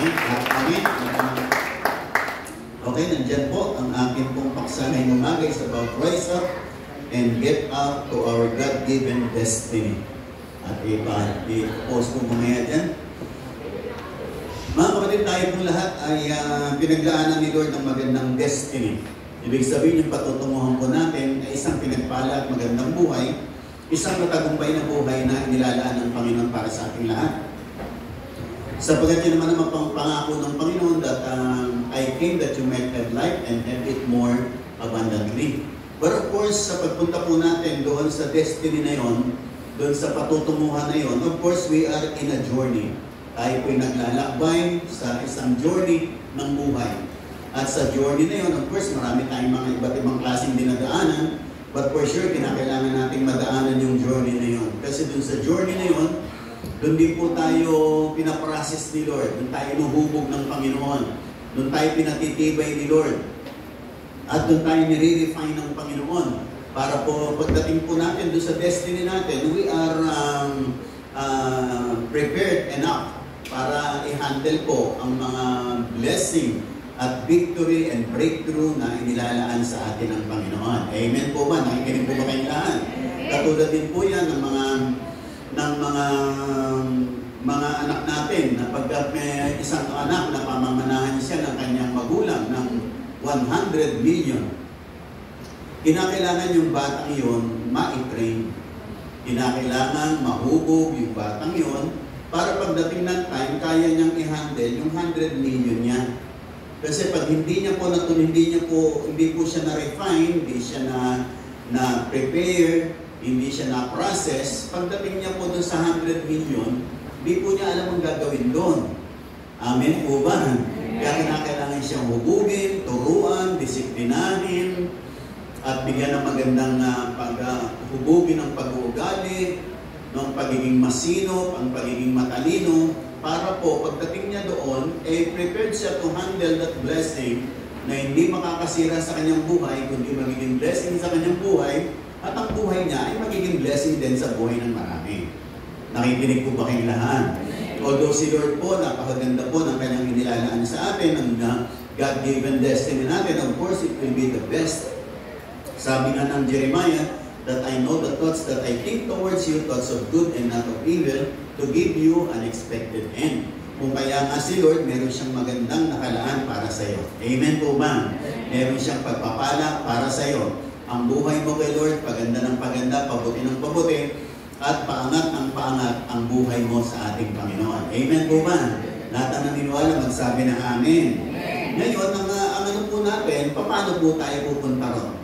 Amen. Okay, nandyan po ang akin pong paksa ngayong umaga is about rise up and get up to our God-given destiny. At i-post po mamaya dyan. Mga kapatid, tayo pong lahat ay pinaglaanan ni Lord ng magandang destiny. Ibig sabihin yung patutunguhan po natin ay isang pinagpala at magandang buhay, isang matagumpay na buhay na inilalaan ng Panginoon para sa ating lahat. Sapagkat yun naman ang pangako ng Panginoon that I came that you might have life and have it more abundantly. But of course, sa pagpunta po natin doon sa destiny na yon, doon sa patutunguhan na yon, of course, we are in a journey. Tayo po'y naglalakbay sa isang journey ng buhay. At sa journey na yon, of course, marami tayong mga iba't ibang klaseng dinadaanan. But for sure, kinakailangan nating madaanan yung journey na yon. Kasi doon sa journey na yon, doon din po tayo pinaprocess ni Lord. Doon tayo inuhubog ng Panginoon. Doon tayo pinatitibay ni Lord. At doon tayo nire-refine ng Panginoon. Para po, pagdating po natin doon sa destiny natin, we are prepared enough para i-handle po ang mga blessing at victory and breakthrough na inilalaan sa atin ng Panginoon. Amen po ba? Nakikinig po ba kayong lahat? Katulad din po yan ng mga anak natin na pagkat may isang anak na pamamanahan siya ng kanyang magulang ng 100 million. Kinakailangan yung batang yun ma-train. Kinakailangan mahubog yung batang yun para pagdating ng time, kaya niyang i-handle yung 100 million niya. Kasi pag hindi po siya na-refine, hindi siya na-prepare, hindi siya na-process, pagdating niya po doon sa 100 million, hindi po niya alam ang gagawin doon. Amen po ba? Kaya kinakailangan siyang hubugin, turuan, disiplinahin, at bigyan ng magandang paghubugin ng pag-uugali, ng pagiging masinop, ang pagiging matalino, para po pagdating niya doon, prepared siya to handle that blessing na hindi makakasira sa kanyang buhay, kundi magiging blessing sa kanyang buhay, at ang buhay niya ay magiging blessing din sa buhay ng marami. Nakikinig po ba kayong lahat? Although si Lord po, napakaganda po ng kanyang inilalaan sa atin, ang God-given destiny natin, of course, it will be the best. Sabi nga ng Jeremiah, that I know the thoughts that I think towards you, thoughts of good and not of evil, to give you an expected end. Kung kaya nga si Lord, meron siyang magandang nakalaan para sa iyo. Amen po ba? Meron siyang pagpapala para sa iyo. Ang buhay mo kay Lord, paganda ng paganda, pabuti ng pabuti, at paangat ng paangat ang buhay mo sa ating Panginoon. Amen po ba? Lahat ang naniniwala, magsabi ng Amen. Ngayon, ang ano po natin, paano po tayo pupunta ron?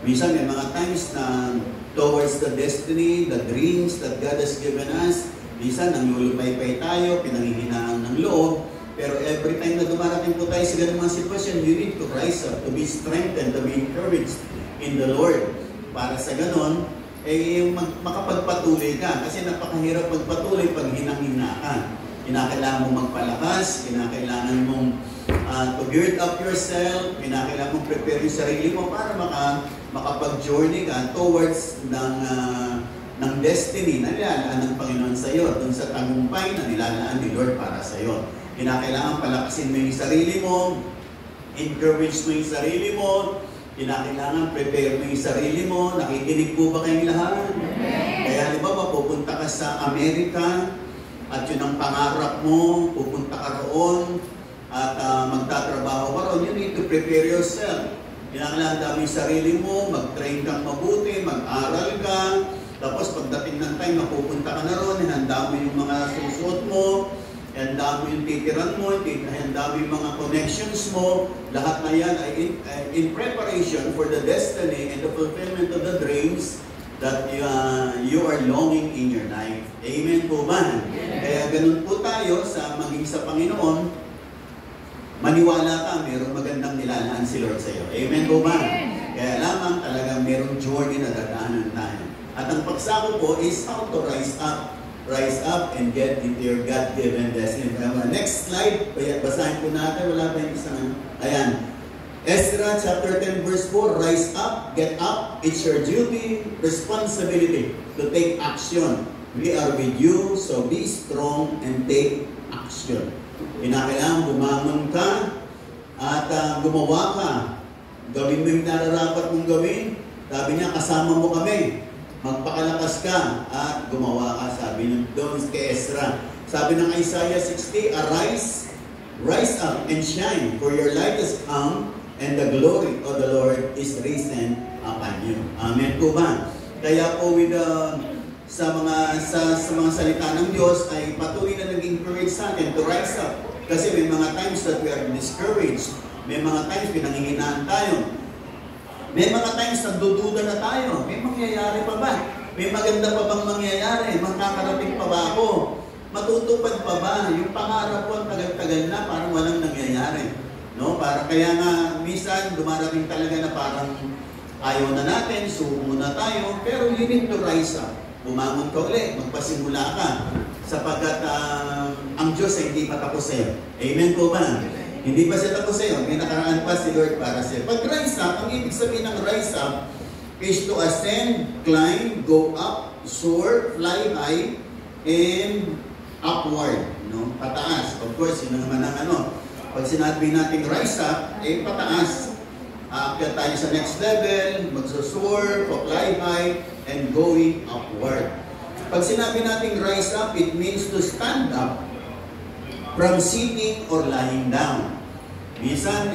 Minsan may mga times na towards the destiny, the dreams that God has given us, minsan nanglulupay-pay tayo, pinanghihinaan ng loob, pero every time na dumarating po tayo sa ganung mga sitwasyon, you need to rise up, to be strengthened, to be encouraged in the Lord. Para sa ganon, makapagpatuloy ka. Kasi napakahirap magpatuloy pag hinang-hina ka. Kinakailangan mong magpalakas, kinakailangan mong to gird up yourself, kinakailangan mong prepare yung sarili mo para makapag-journey ka towards ng destiny na nilalaan ng Panginoon sa iyo, dun sa tagumpay na nilalaan ni Lord para sa iyo. Kinakailangan palakasin mo yung sarili mo, encourage mo yung sarili mo, kinakailangan prepare mo yung sarili mo. Nakikinig po ba kayong lahat? Kaya halimbawa, pupunta ka sa Amerika at yun ang pangarap mo, pupunta ka roon at magtatrabaho ka roon, you need to prepare yourself. Kinakailangan dami yung sarili mo, mag-train kang mabuti, mag-aral ka, tapos pagdating ng time, mapupunta ka na roon, handa mo yung mga susuot mo, handa mo yung titiran mo, handa mo yung mga connections mo, lahat na yan ay in preparation for the destiny and the fulfillment of the dreams that you are longing in your life. Amen po ba? Kaya ganun po tayo sa maging sa Panginoon, maniwala ka, mayroong magandang nilalaan si Lord sa iyo. Amen po ba? Kaya lamang talagang mayroong journey na dadaanan tayo. At ang pagsako po is how to rise up. Rise up and get into your God-given destiny. Next slide, basahin po natin. Wala pa yung isang ayan. Ezra chapter 10 verse 4, rise up, get up. It's your duty, responsibility to take action. We are with you, so be strong and take action. Kinakailangan bumangon ka at gumawa ka. Gawin mo yung nararapat mong gawin. Sabi niya, kasama mo kami. Magpakalakas ka at gumawa ka. Sabi niya doon kay Ezra. Sabi ng Isaiah 60, Arise, rise up and shine, for your light has come, and the glory of the Lord is risen upon you. Amen po ba? Kaya po sa mga salita ng Diyos ay patuloy na nag-encourage sa atin to rise up. Kasi may mga times that we are discouraged. May mga times pinanginginaan tayo. May mga times nagdududa na tayo. May mangyayari pa ba? May maganda pa bang mangyayari? Makakarating pa ba ako? Matutupad pa ba? Yung pangarap ko ang tagal-tagal na parang walang nangyayari. No? Kaya nga, minsan dumarating talaga na parang ayaw na natin, suko na tayo, pero you need to rise up. Bumangon ka ulit, magpasimula ka. Sapagkat ang Diyos ay hindi pa tapos sa'yo. Amen po ba? Hindi pa siya tapos sa'yo. May nakaraan pa si Lord para sa'yo. Pag rise up, ang ibig sabihin ng rise up is to ascend, climb, go up, soar, fly high, and upward. No? Pataas. Of course, yun naman ang Pag sinabi natin rise up, pataas. Aakyat tayo sa next level, magsusoar, fly high, and going upward. Pag sinabi natin rise up, it means to stand up from sitting or lying down. Minsan,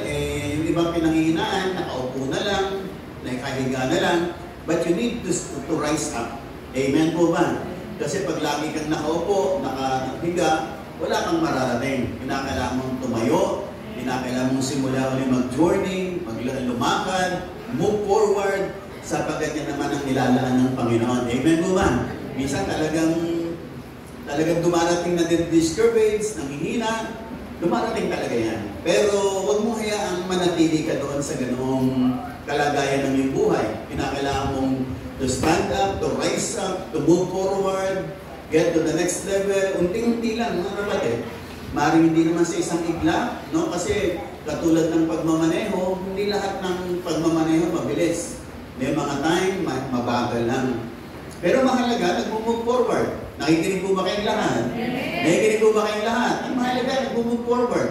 yung ibang pinanghihinaan, nakaupo na lang, nakahiga na lang, but you need to rise up. Amen po ba? Kasi pag lagi kang nakaupo, nakahiga, wala kang mararating. Kinakailangan mong tumayo, kinakailangan mong simula ulit mag-journey, lumakad, move forward, sapagkat yan naman ang nilalaan ng Panginoon. Amen po ba? Minsan talagang dumarating na discourage, nanghihina, dumarating talaga yan. Pero huwag mo hayaang manatili ka doon sa ganoong kalagayan ng iyong buhay. Kinakailangan mong to stand up, to rise up, to move forward, get to the next level. Unti-unti lang, mga kapatid. Maring hindi naman sa isang igla, no? Kasi katulad ng pagmamaneho, hindi lahat ng pagmamaneho mabilis. May mga time, mabagal lang. Pero mahalaga, nag-move forward. Nakikinig po ba kayong lahat? Nakikinig po ba kayong lahat? Ang mahalaga, nag-move forward.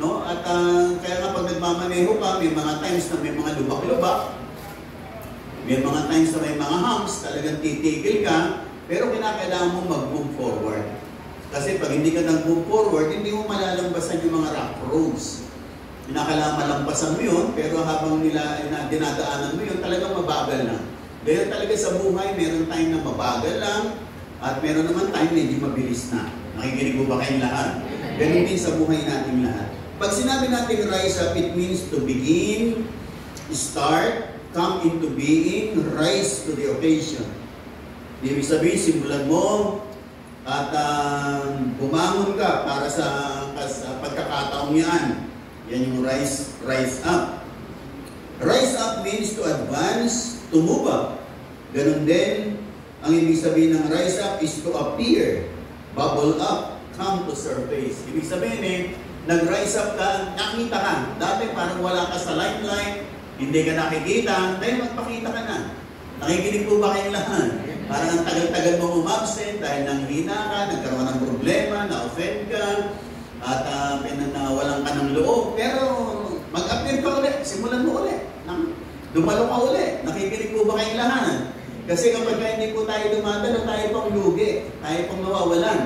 No? At kaya nga pag nagmamaneho ka, may mga times na may mga lubak-lubak. May mga times na may mga humps, talagang titigil ka, pero kinakailangan mo mag-move forward. Kasi pag hindi ka nag-move forward, hindi mo malalambasan yung mga rough roads. Kinakailangan malampasan mo yun, pero habang dinadaanan mo yun, talagang mabagal na. Dahil talaga sa buhay, meron time na mabagal lang, at meron naman time na hindi mabilis na. Nakikinig mo ba kayong lahat? Ganun din sa buhay natin lahat. Pag sinabi natin rise up, it means to begin, start, come into being, rise to the occasion. Ibig sabihin, simulan mo, at bumangon ka para sa pagkakataong yan. Yan yung rise up. Rise up means to advance, to move up. Ganun din, ang ibig sabihin ng rise up is to appear, bubble up, come to surface. Ibig sabihin nag-rise up ka, nakita ka. Dati parang wala ka sa limelight, hindi ka nakikita, dahil magpakita ka na. Nakikinig po ba kayong lahat? Parang ang tagal-tagal mong umabsent dahil nanghina ka, nagkaroon ng problema, na-offend ka, at nawalan ka ng loob. Pero mag-appear ka ulit, simulan mo ulit. Dumalo ka ulit. Nakikinig po ba kayong lahat? Kasi kapag hindi po tayo dumadalo, tayo pang lugi, tayo pang nawawalan.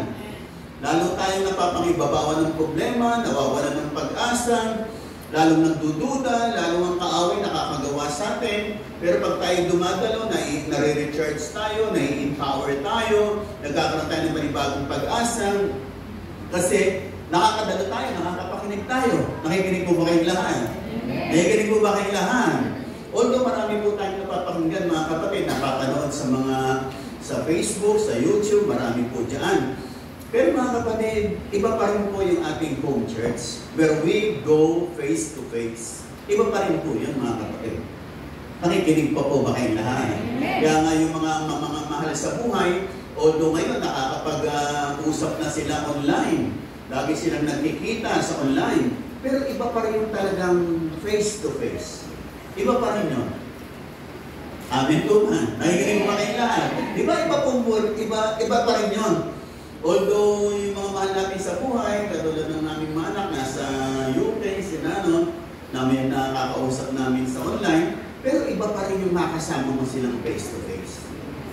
Lalo tayong napapangibabawan ng problema, nawawalan ng pag-asa, lalong nagdududa, lalong ang kaaway nakakagawa sa atin. Pero pag tayo dumadalo, nare-recharge tayo, nai-empower tayo, nagkakaroon tayo ng panibagong pag-asa. Kasi nakakadalo tayo, nakakapakinig tayo. Nakikinig po ba kayong lahat? Nakikinig po ba kayong lahat? Although marami po tayong napapakinggan, mga kapatid, napapanood sa Facebook, sa YouTube, marami po dyan. Pero mga kapatid, iba pa rin po yung ating home church where we go face to face. Iba pa rin po yun, mga kapatid. Nakikinig pa po ba kayong lahat? Kaya nga yung mga mahal sa buhay, although ngayon nakakapag-usap na sila online, lagi silang nagkikita sa online, pero iba pa rin yung talagang face to face. Iba pa rin yun. Amen po man. Nakikinig pa kayong lahat. Di ba iba pa rin yun? Although yung mga mahal natin sa buhay, katulad ng na may nakakausap namin sa online, pero iba pa rin yung makasama mo silang face-to-face.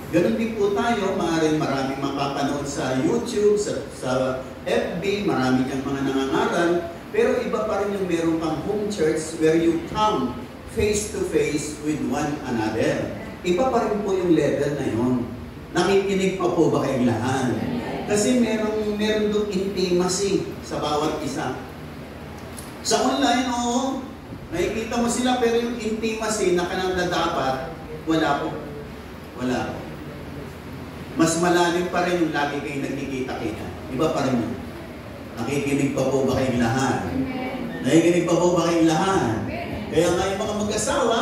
Ganun din po tayo, maraming mapapanood sa YouTube, sa FB, marami kang mga nangangaral, pero iba pa rin yung meron kang home church where you come face-to-face with one another. Iba pa rin po yung level na yun. Nakikinig pa po ba kayong lahat? Kasi meron doon intimacy sa bawat isa. Sa online, oo, nakikita mo sila, pero yung intimacy na kanang na dapat, wala po. Wala po. Mas malalim pa rin yung lagi kayong nagkikita-kita. Iba pa rin yun. Nakikinig pa po ba kayong lahat? Nakikinig pa po ba kayong lahat? Kaya nga yung mga mag-asawa,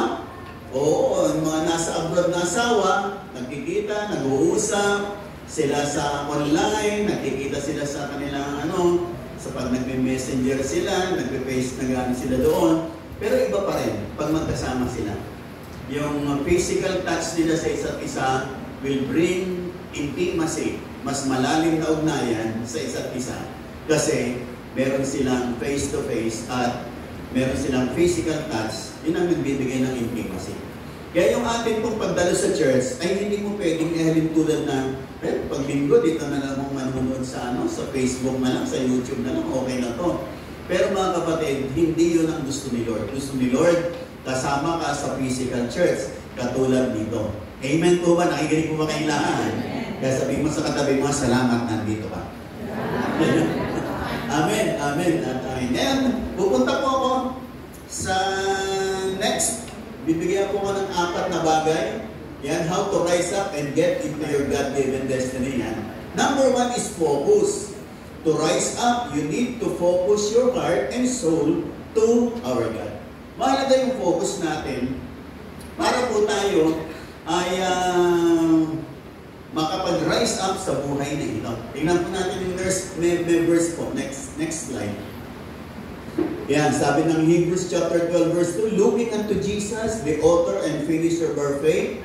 oo, yung mga nasa abroad na asawa, nagkikita, nag-uusap, sila sa online, nakikita sila sa kanilang sa pag nagme-messenger sila, nagpe-face na gano'n sila doon. Pero iba pa rin, pag magkasama sila. Yung physical touch nila sa isa't isa will bring intimacy, mas malalim na ugnayan sa isa't isa. Kasi meron silang face-to-face at meron silang physical touch, yun ang nagbibigay ng intimacy. Kaya yung atin pong pagdalo sa church ay hindi mo pwedeng ihalin tulad na pag linggo dito na lang mong manonood sa sa Facebook na lang, sa YouTube na lang, okay na to. Pero mga kapatid, hindi yun ang gusto ni Lord. Gusto ni Lord, kasama ka sa physical church, katulad nito. Amen po ba? Nakikinig po ba kayong lahat? Kaya sabihin mo sa katabi mo, salamat, nandito ka. Amen, amen, at amen. Ngayon, pupunta po ako sa next. Bibigyan po ko ng 4 na bagay. Yan, how to rise up and get into your God-given destiny. Yan. Number 1 is focus. To rise up, you need to focus your heart and soul to our God. Mahalaga yung focus natin para po tayo ay makapag-rise up sa buhay na ito. Tingnan po natin yung verse po. Next slide. Yan, sabi ng Hebrews chapter 12 verse 2, looking unto Jesus, the author and finisher of our faith,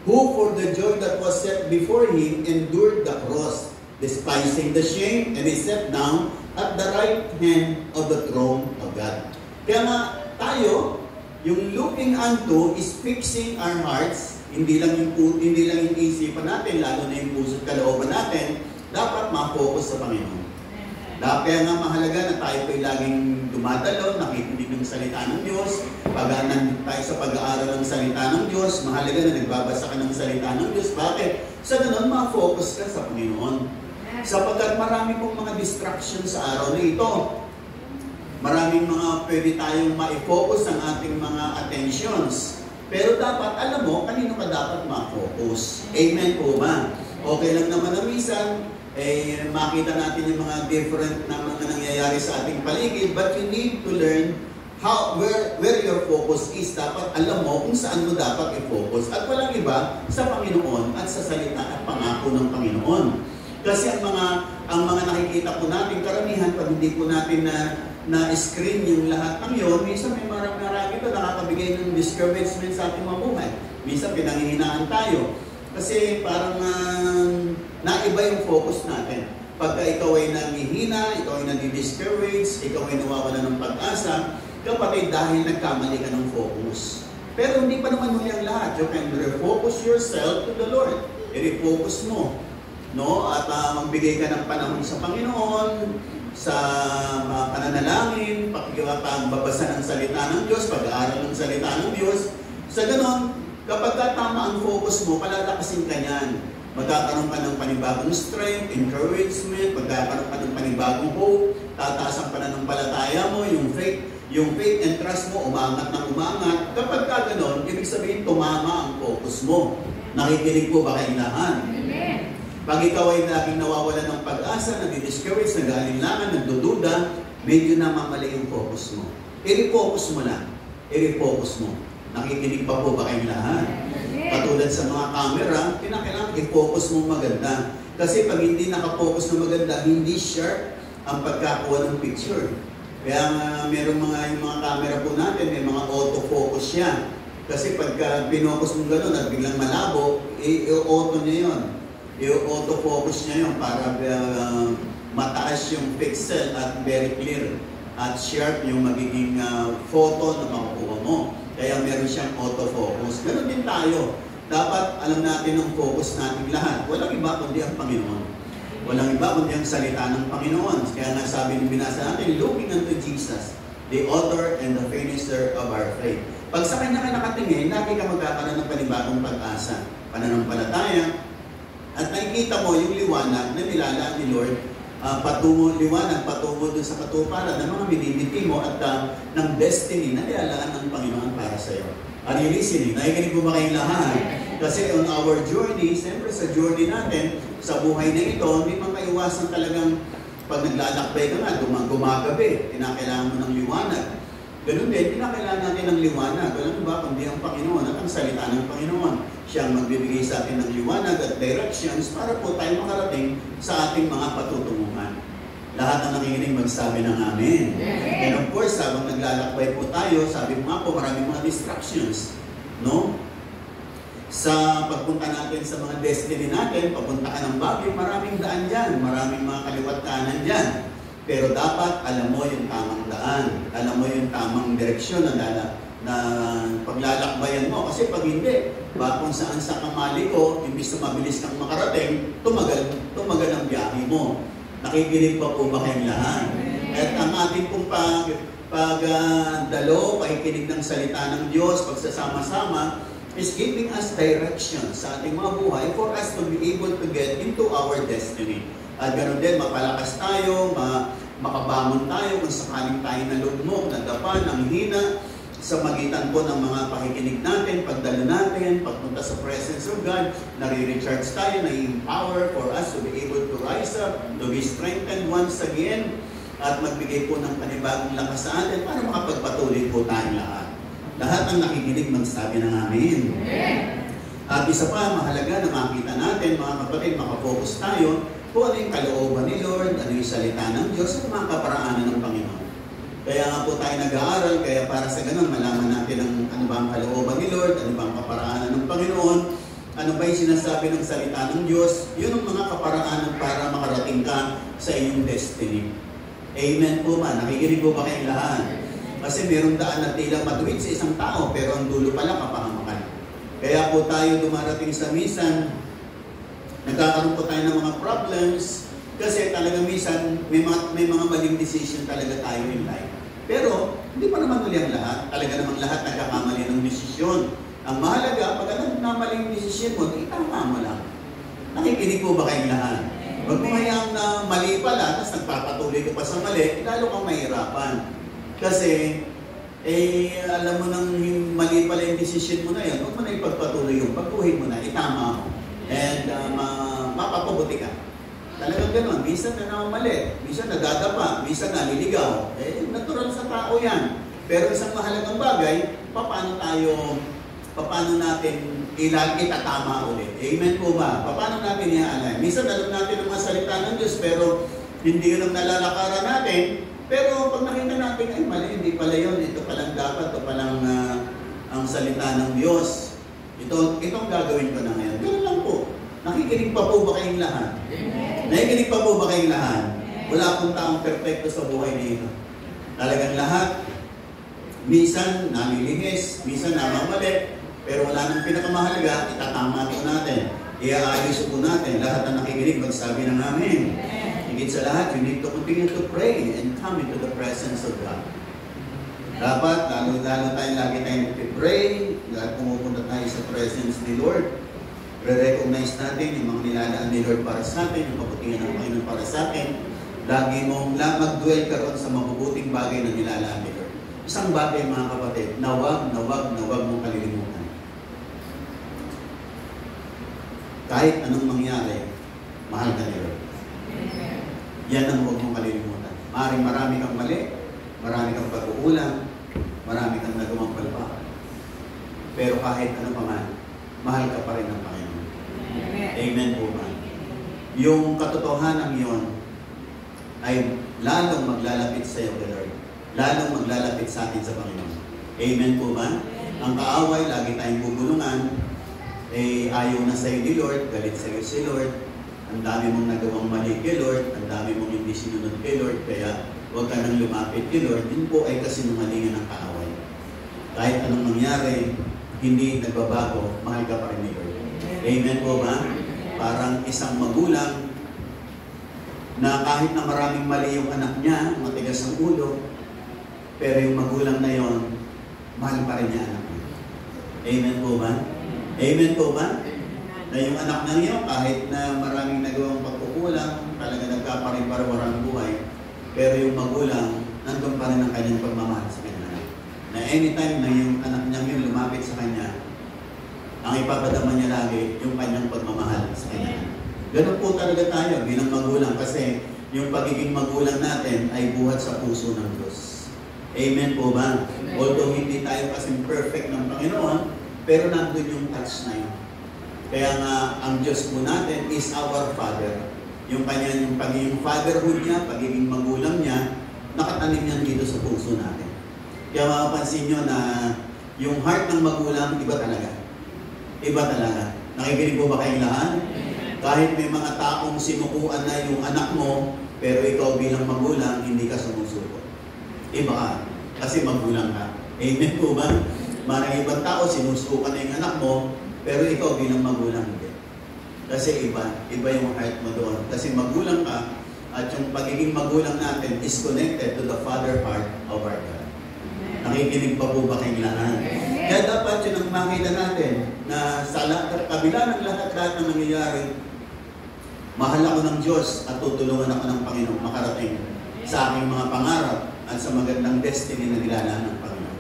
who for the joy that was set before him endured the cross, despising the shame, and is set down at the right hand of the throne of God. Kaya nga, tayo, yung looking unto is fixing our hearts, hindi lang yung isipan natin, lalo na yung puso't kalooban natin, dapat ma-focus sa Panginoon. Kaya nga mahalaga na tayo po'y laging dumadalo, nakikinig ng salita ng Diyos, pag-aanan tayo sa pag-aaral ng salita ng Diyos, mahalaga na nagbabasa ka ng salita ng Diyos. Bakit? Sa ganun, ma-focus ka sa Panginoon. Sapagkat marami pong mga distractions sa araw na ito. Maraming mga pwede tayong ma-focus ang ating mga attentions. Pero dapat, alam mo, kanino ka dapat ma-focus. Amen po ba? Okay lang naman na minsan, makita natin yung mga different na mga nangyayari sa ating paligid, but you need to learn where your focus is. Dapat alam mo kung saan mo dapat i-focus. At walang iba sa Panginoon at sa salita at pangako ng Panginoon. Kasi ang mga nakikita po natin, karamihan pag hindi po natin na-screen yung lahat ng yun, minsan may marami ito nakakabigay ng discouragement sa ating mga buhay. Minsan pinanghihinaan tayo. Kasi parang naiba yung focus natin. Pagka ikaw ay nanghihina, ikaw ay nadi-discourage, ikaw ay nawawala ng pag-asa, kapatid dahil nagkamali ka ng focus. Pero hindi pa naman huli ang lahat. You can refocus yourself to the Lord. I-refocus mo. No? At magbigay ka ng panahon sa Panginoon, sa pananalangin, pagbabasa ng salita ng Diyos, pag-aaral ng salita ng Diyos. Sa ganon, kapag tama ang focus mo, palalakasin ka niyan. Magkakaroon ka ng panibagong strength, encouragement, magkakaroon ka ng panibagong hope, tataas ang pananampalataya mo, yung faith and trust mo, umangat ng umangat. Kapag ka ganon, ibig sabihin, tumama ang focus mo. Nakikinig po ba kayong lahat? Amen. Pag ikaw ay laging nawawala ng pag-asa, nadi-discourage, nag-aalinlangan, nagdududa, medyo namamali yung focus mo. I-refocus mo lang. I-refocus mo. Nakikinig pa po ba kayong lahat? Katulad sa mga camera, kinakailangan i-focus mo maganda. Kasi pag hindi nakafocus na maganda, hindi sharp ang pagkakuha ng picture. Kaya merong yung mga camera po natin, may mga autofocus siya. Kasi pagka pinocus mo gano'n at biglang malabo, i-auto niya yun. I-autofocus niya yun para mataas yung pixel at very clear. at sharp yung magiging photo na makukuha mo. Kaya meron siyang autofocus. Ganun din tayo. Dapat alam natin ang focus natin lahat. Walang iba kundi ang Panginoon. Walang iba kundi ang salita ng Panginoon. Kaya nga sabi ng binasa natin, looking unto Jesus, the author and the finisher of our faith. Pag sa kanya ka nakatingin, lagi ka magkakaroon ng panibagong pag-asa, pananampalataya, at nakikita mo yung liwanag na nilalaan ni Lord, liwanag patungo dun sa katuparan ng mga binibiti mo at ng destiny na nilalaan ng Panginoon para sa iyo. Are you listening? Nakikinig mo ba kayong lahat? Kasi on our journey, siyempre sa journey natin, sa buhay na ito, hindi man maiwasan talagang pag naglalakbay ka nga, gumagabi, kinakailangan mo ng liwanag. Ganun din, kinakailangan natin ng liwanag. Alam mo ba, kundi ang Panginoon at ang salita ng Panginoon. Siya ang magbibigay sa atin ng liwanag at directions para po tayo makarating sa ating mga patutunguhan. Lahat ng nakikinig magsabi ng amen. And of course, habang naglalakbay po tayo, sabi mo nga po, maraming mga distractions. No? Sa pagpunta natin sa mga destiny natin, papunta ka ng Baguio, maraming daan dyan, maraming mga kaliwat kanan dyan. Pero dapat alam mo yung tamang daan, alam mo yung tamang direksyon na paglalakbayan mo. Kasi pag hindi, kung saan sa kamali ko, imbis na mabilis kang makarating, tumagal ang biyahe mo. Nakikinig pa po ba kayong lahat? At ang ating pong pagdalo, pakikinig ng salita ng Diyos, pagsasama-sama, is giving us direction sa ating mga buhay for us to be able to get into our destiny. At ganoon din, mapalakas tayo, makabangon tayo kung sakaling tayo nalugmok, nadapa, nanghina, sa magitan po ng mga pakikinig natin, pagdalo natin, pagpunta sa presence of God, nare-recharge tayo, na-empower for us to be able to rise up, to be strengthened once again, at magbigay po ng panibagong lakas sa atin para makapagpatuloy po tayong lahat. Lahat ng nakikinig magsabi ng amen. At isa pa, mahalaga na makita natin, mga kapatid, makafocus tayo kung ano yung kalooban ni Lord, ano yung salita ng Diyos, at mga kaparaanan ng Panginoon. Kaya nga po tayo nag-aaral, kaya para sa ganun, malaman natin ano ba ang kalooban ni Lord, ano ba ang kaparaanan ng Panginoon, ano ba yung sinasabi ng salita ng Diyos, yun ang mga kaparaanan para makarating ka sa iyong destiny. Amen po ba? Nakikinig po ba kayong lahat? Kasi mayroong daan na tila matuwid sa isang tao, pero ang dulo pala kapahamakan. Kaya po tayo dumarating sa minsan, nagkakaroon po tayo ng mga problems, kasi talaga minsan may mga maling decision talaga tayo in life. Pero hindi pa naman muli ang lahat. Talaga namang lahat nagkakamali ng desisyon. Ang mahalaga, pag nagkamaling desisyon mo, itama mo lang. Nakikinig po ba kayong lahat? Huwag mo hayang na mali pala, tapos nagpapatuloy ka pa sa mali, lalo kang mahirapan. Kasi, alam mo nang mali pala yung desisyon mo na yan, huwag mo na ipagpatuloy yung pagkuhin mo na, itama mo. And mapapabuti ka. Talagang gano'n. Minsan na namamali, minsan nadadapa, minsan naliligaw. Natural sa tao yan. Pero isang mahalagang bagay, paano natin itatama ulit? Amen po ba? Paano natin iaalay? Minsan alam natin ang mga salita ng Diyos, pero hindi yun ang nalalakaran natin. Pero pag nakita natin, ay mali, hindi pala yun. Ito palang dapat, ito palang ang salita ng Diyos. Ito ang gagawin ko na ngayon. Ganun lang po. Nakikinig pa po ba kayong lahat? Nakikinig pa po ba kayong lahat? Wala pong taong perfecto sa buhay nito. Talagang lahat, minsan nalilihis, minsan namamali, pero wala nang pinakamahalaga, itatama po natin. Iaayos po natin. Lahat na nakikinig, magsabi ng amen. Higit sa lahat, you need to continue to pray and come into the presence of God. Dapat, lalo tayo lagi tayong nag-pray, lahat pumupunta tayo sa presence ni Lord. Re-recognize natin yung mga nilalaan ni Lord para sa atin, yung kabutihan ng Panginoon para sa atin. Lagi mong mag-dwell ka ron sa mabubuting bagay na nilalaan ni Lord. Isang bagay, mga kapatid, na wag mong kalilimutan. Kahit anong mangyari, mahal ka ni Lord. Yan ang huwag mong kalilimutan. Maaaring marami kang mali, marami kang pag-uulang, marami kang nagawang palpa. Pero kahit ano pa man, mahal ka pa rin ng Panginoon. Amen po ba? Yung katotohanan yon ay lalong maglalapit sa iyo, Lord. Lalong maglalapit sa atin sa Panginoon. Amen po ba? Ang kaaway, lagi tayong bubulungan, ayaw na sa iyo ni Lord, galit sa iyo si Lord, ang dami mong nagawang mali kay Lord, ang dami mong hindi sinunod kay Lord, kaya huwag ka nang lumapit kay Lord, yun po ay kasinungalingan ng kaaway. Kahit anong mangyari, hindi nagbabago, mahal ka pa rin ni Lord. Amen po ba? Parang isang magulang na kahit na maraming mali yung anak niya, matigas ang ulo, pero yung magulang na yon, mahal pa rin niya anak niya. Amen po ba? Amen po ba? Na yung anak na niyo, kahit na maraming nagawang pagkukulang, talaga nagkaparin-parwarang buhay, pero yung magulang, nandun pa rin ang kanyang pagmamahal sa kanya. Na anytime na yung anak niya yun lumapit sa kanya, ang ipapadama niya lagi yung kanyang pagmamahal sa kanya. Ganun po talaga tayo bilang magulang kasi yung pagiging magulang natin ay buhat sa puso ng Diyos. Amen po ba? Amen. Although hindi tayo kasing perfect ng Panginoon, pero nandun yung touch na yun. Kaya nga, ang Diyos po natin is our Father. Yung pagiging fatherhood niya, pagiging magulang niya, nakatanim niyan dito sa puso natin. Kaya mapapansin nyo na yung heart ng magulang, iba talaga. Iba talaga. Nakikinig po ba kayong lahat? Kahit may mga taong sinukuan na yung anak mo, pero ikaw bilang magulang, hindi ka sumusuko. Iba ka. Kasi magulang ka. Amen po ba? Marang ibang tao, sinusukan na yung anak mo, pero ikaw bilang magulang hindi. Kasi iba yung heart mo doon. Kasi magulang ka, at yung pagiging magulang natin is connected to the Father heart of our God. Nakikinig pa po ba kayong lahat? Kaya dapat yun ang makita natin na sa kabila ng lahat-lahat na nangyayari, mahal ako ng Diyos at tutulungan ako ng Panginoon makarating sa aking mga pangarap at sa magandang destiny na nilalaan ng Panginoon.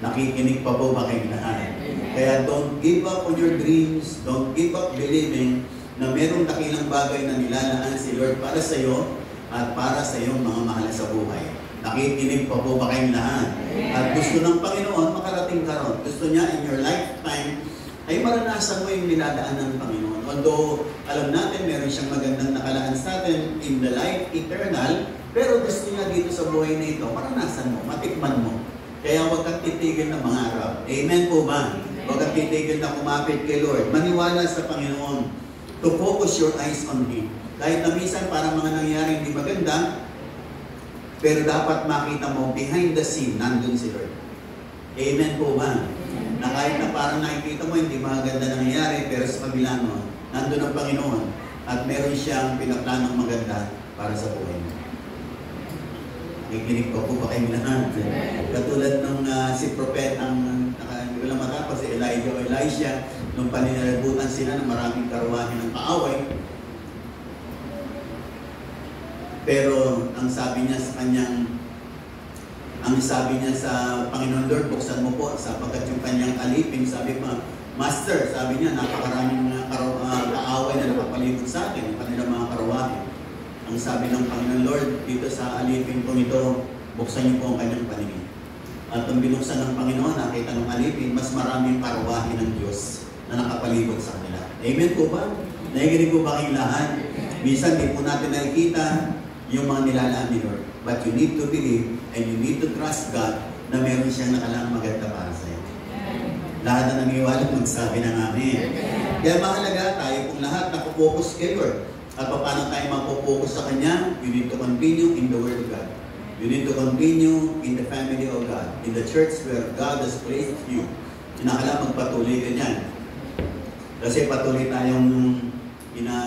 Nakikinig pa po ba kayong lahat? Kaya don't give up on your dreams, don't give up believing na merong dakilang bagay na nilalaan si Lord para sa iyo at para sa iyong mga mahal sa buhay. Nakikinig pa po ba kayong lahat? At gusto ng Panginoon makarating ka ron. Gusto niya in your lifetime ay maranasan mo yung niladaan ng Panginoon. Although alam natin meron siyang magandang nakalaan sa atin in the life eternal, pero gusto niya dito sa buhay na ito, maranasan mo, matikman mo. Kaya huwag kang titigil na mangarap. Amen po ba? Huwag kang titigil na kumapit kay Lord. Maniwala sa Panginoon. To focus your eyes on Him. Kahit na minsan parang mga nangyayari hindi maganda, pero dapat makita mo, behind the scene, nandun si Lord. Amen po ba? Na kahit na parang nakikita mo, hindi maganda nangyayari, pero sa kabila mo, nandun ang Panginoon at meron siyang pinaplanong maganda para sa buhay mo. Nakikinig pa po ba kayong lahat? Katulad nung si Prophet, hindi ko lang matapos, si Elijah o Elisha, nung paninalabutan sila ng maraming karuwahe ng kaaway, pero ang sabi niya sa Panginoon Lord, buksan mo po sapagkat yung kanyang alipin, sabi pa, Master, sabi niya, napakaraming kaaway na nakapalibot sa akin, yung kanilang mga karuwahe. Ang sabi ng Panginoon Lord, dito sa alipin kong ito, buksan niyo po ang kanyang paningin. At nung binuksan ng Panginoon, nakita ng alipin, mas maraming karuwahe ng Diyos na nakapalibot sa kanila. Amen po ba? Nakikinig po ba kayong lahat? Minsan, di po natin nakikita yung mga nilalaan ni Lord. But you need to believe and you need to trust God na meron siyang nakalang maganda para sa iyo. Lahat na nangiwala magsabi ng amin. Kaya mahalaga tayo kung lahat nakupokus kay Lord. At paano tayo mapopokus sa Kanya? You need to continue in the Word of God. You need to continue in the family of God. In the church where God has placed you. Kinakala magpatuloy ka dyan. Kasi patuloy tayong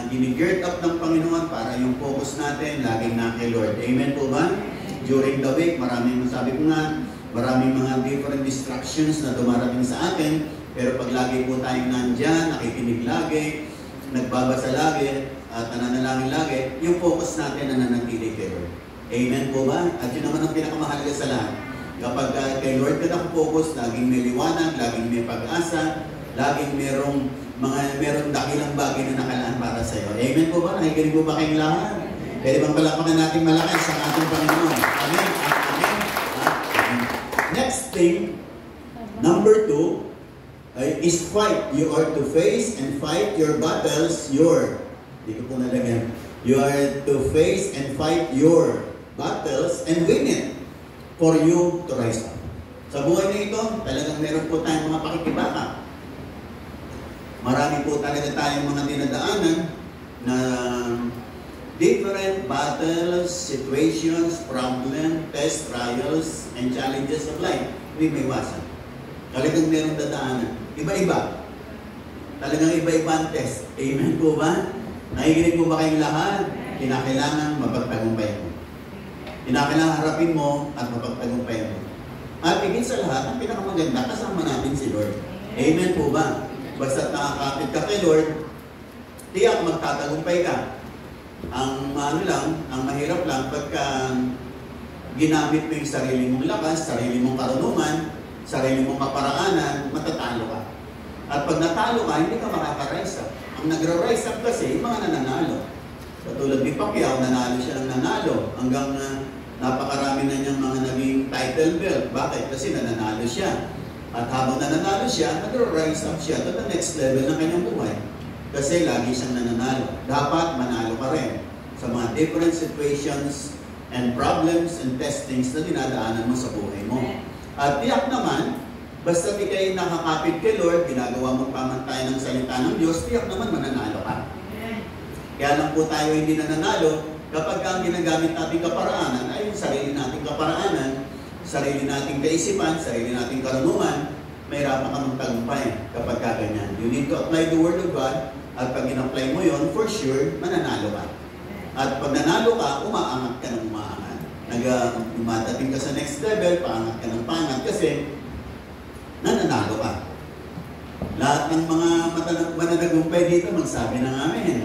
gini-geared up ng Panginoon para yung focus natin laging na kay Lord. Amen po ba? During the week, maraming mga different distractions na dumarating sa atin, pero pag lagi po tayong nandyan, nakikinig lagi, nagbabasa lagi, at nananalangin lagi, yung focus natin na nanatili kay Lord. Amen po ba? At yun naman ang pinakamahalaga sa lahat. Kapag kay Lord ka nakafocus, laging may liwanag, laging may pag-asa, laging merong dakilang bagay na nakalaan para sa iyo. Amen po ba? Nakikinig po ba kayong lahat? Pwede bang palapakan natin malakas sa ating Panginoon? Amen. Amen. Next thing, number 2, is fight. You are to face and fight your battles. Hindi ko po nalagyan. You are to face and fight your battles and win it for you to rise up. Sa buhay na ito, talagang meron po tayong mga pakikibaka. Marami po talaga tayong mga dinadaanan na different battles, situations, problem, tests, trials, and challenges of life. Hindi may iwasan. Talagang merong dadaanan. Iba-iba. Talagang iba-iba ang test. Amen po ba? Nakikinig po ba kayong lahat? Kinakailangan mapagtagumpayan mo. Kinakailangan harapin mo at mapagtagumpayan mo. At higit sa lahat, ang pinakamaganda, kasama natin si Lord. Amen po ba? Basta nakakapit ka kay Lord, tiyak magtatagumpay ka. Ang ang mahirap lang pagka ginamit mo yung sarili mong lakas, sarili mong karunungan, sarili mong kaparaanan, matatalo ka. At pag natalo ka, hindi ka makaka-rise up. Ang nagra-rise up kasi, yung mga nananalo. Katulad ni Pacquiao, nanalo siya ng nanalo. Hanggang napakarami na niyang mga naging title belt. Bakit? Kasi nananalo siya. At habang nananalo siya, nagra-rise up siya to the next level ng kanyang buhay. Kasi lagi siyang nananalo. Dapat manalo ka rin sa mga different situations and problems and testings na dinadaanan mo sa buhay mo. At tiyak naman, basta ikay nakakapit kay Lord, ginagawa mong pamantayan ng salita ng Diyos, tiyak naman mananalo ka. Kaya lang po tayo hindi nananalo kapag ang ginagamit nating kaparaanan ay yung sarili nating kaparaanan, sarili nating kaisipan, sarili nating karunungan, mahirapan ka magtagumpay kapag ganyan. You need to apply the Word of God. At pag in-apply mo yon, for sure, mananalo ka. At pag nanalo ka, umaangat ka ng umaangat. Dumadating ka sa next level, paangat ka ng paangat kasi nananalo ka. Lahat ng mga mananagumpay dito, magsabi ng amen.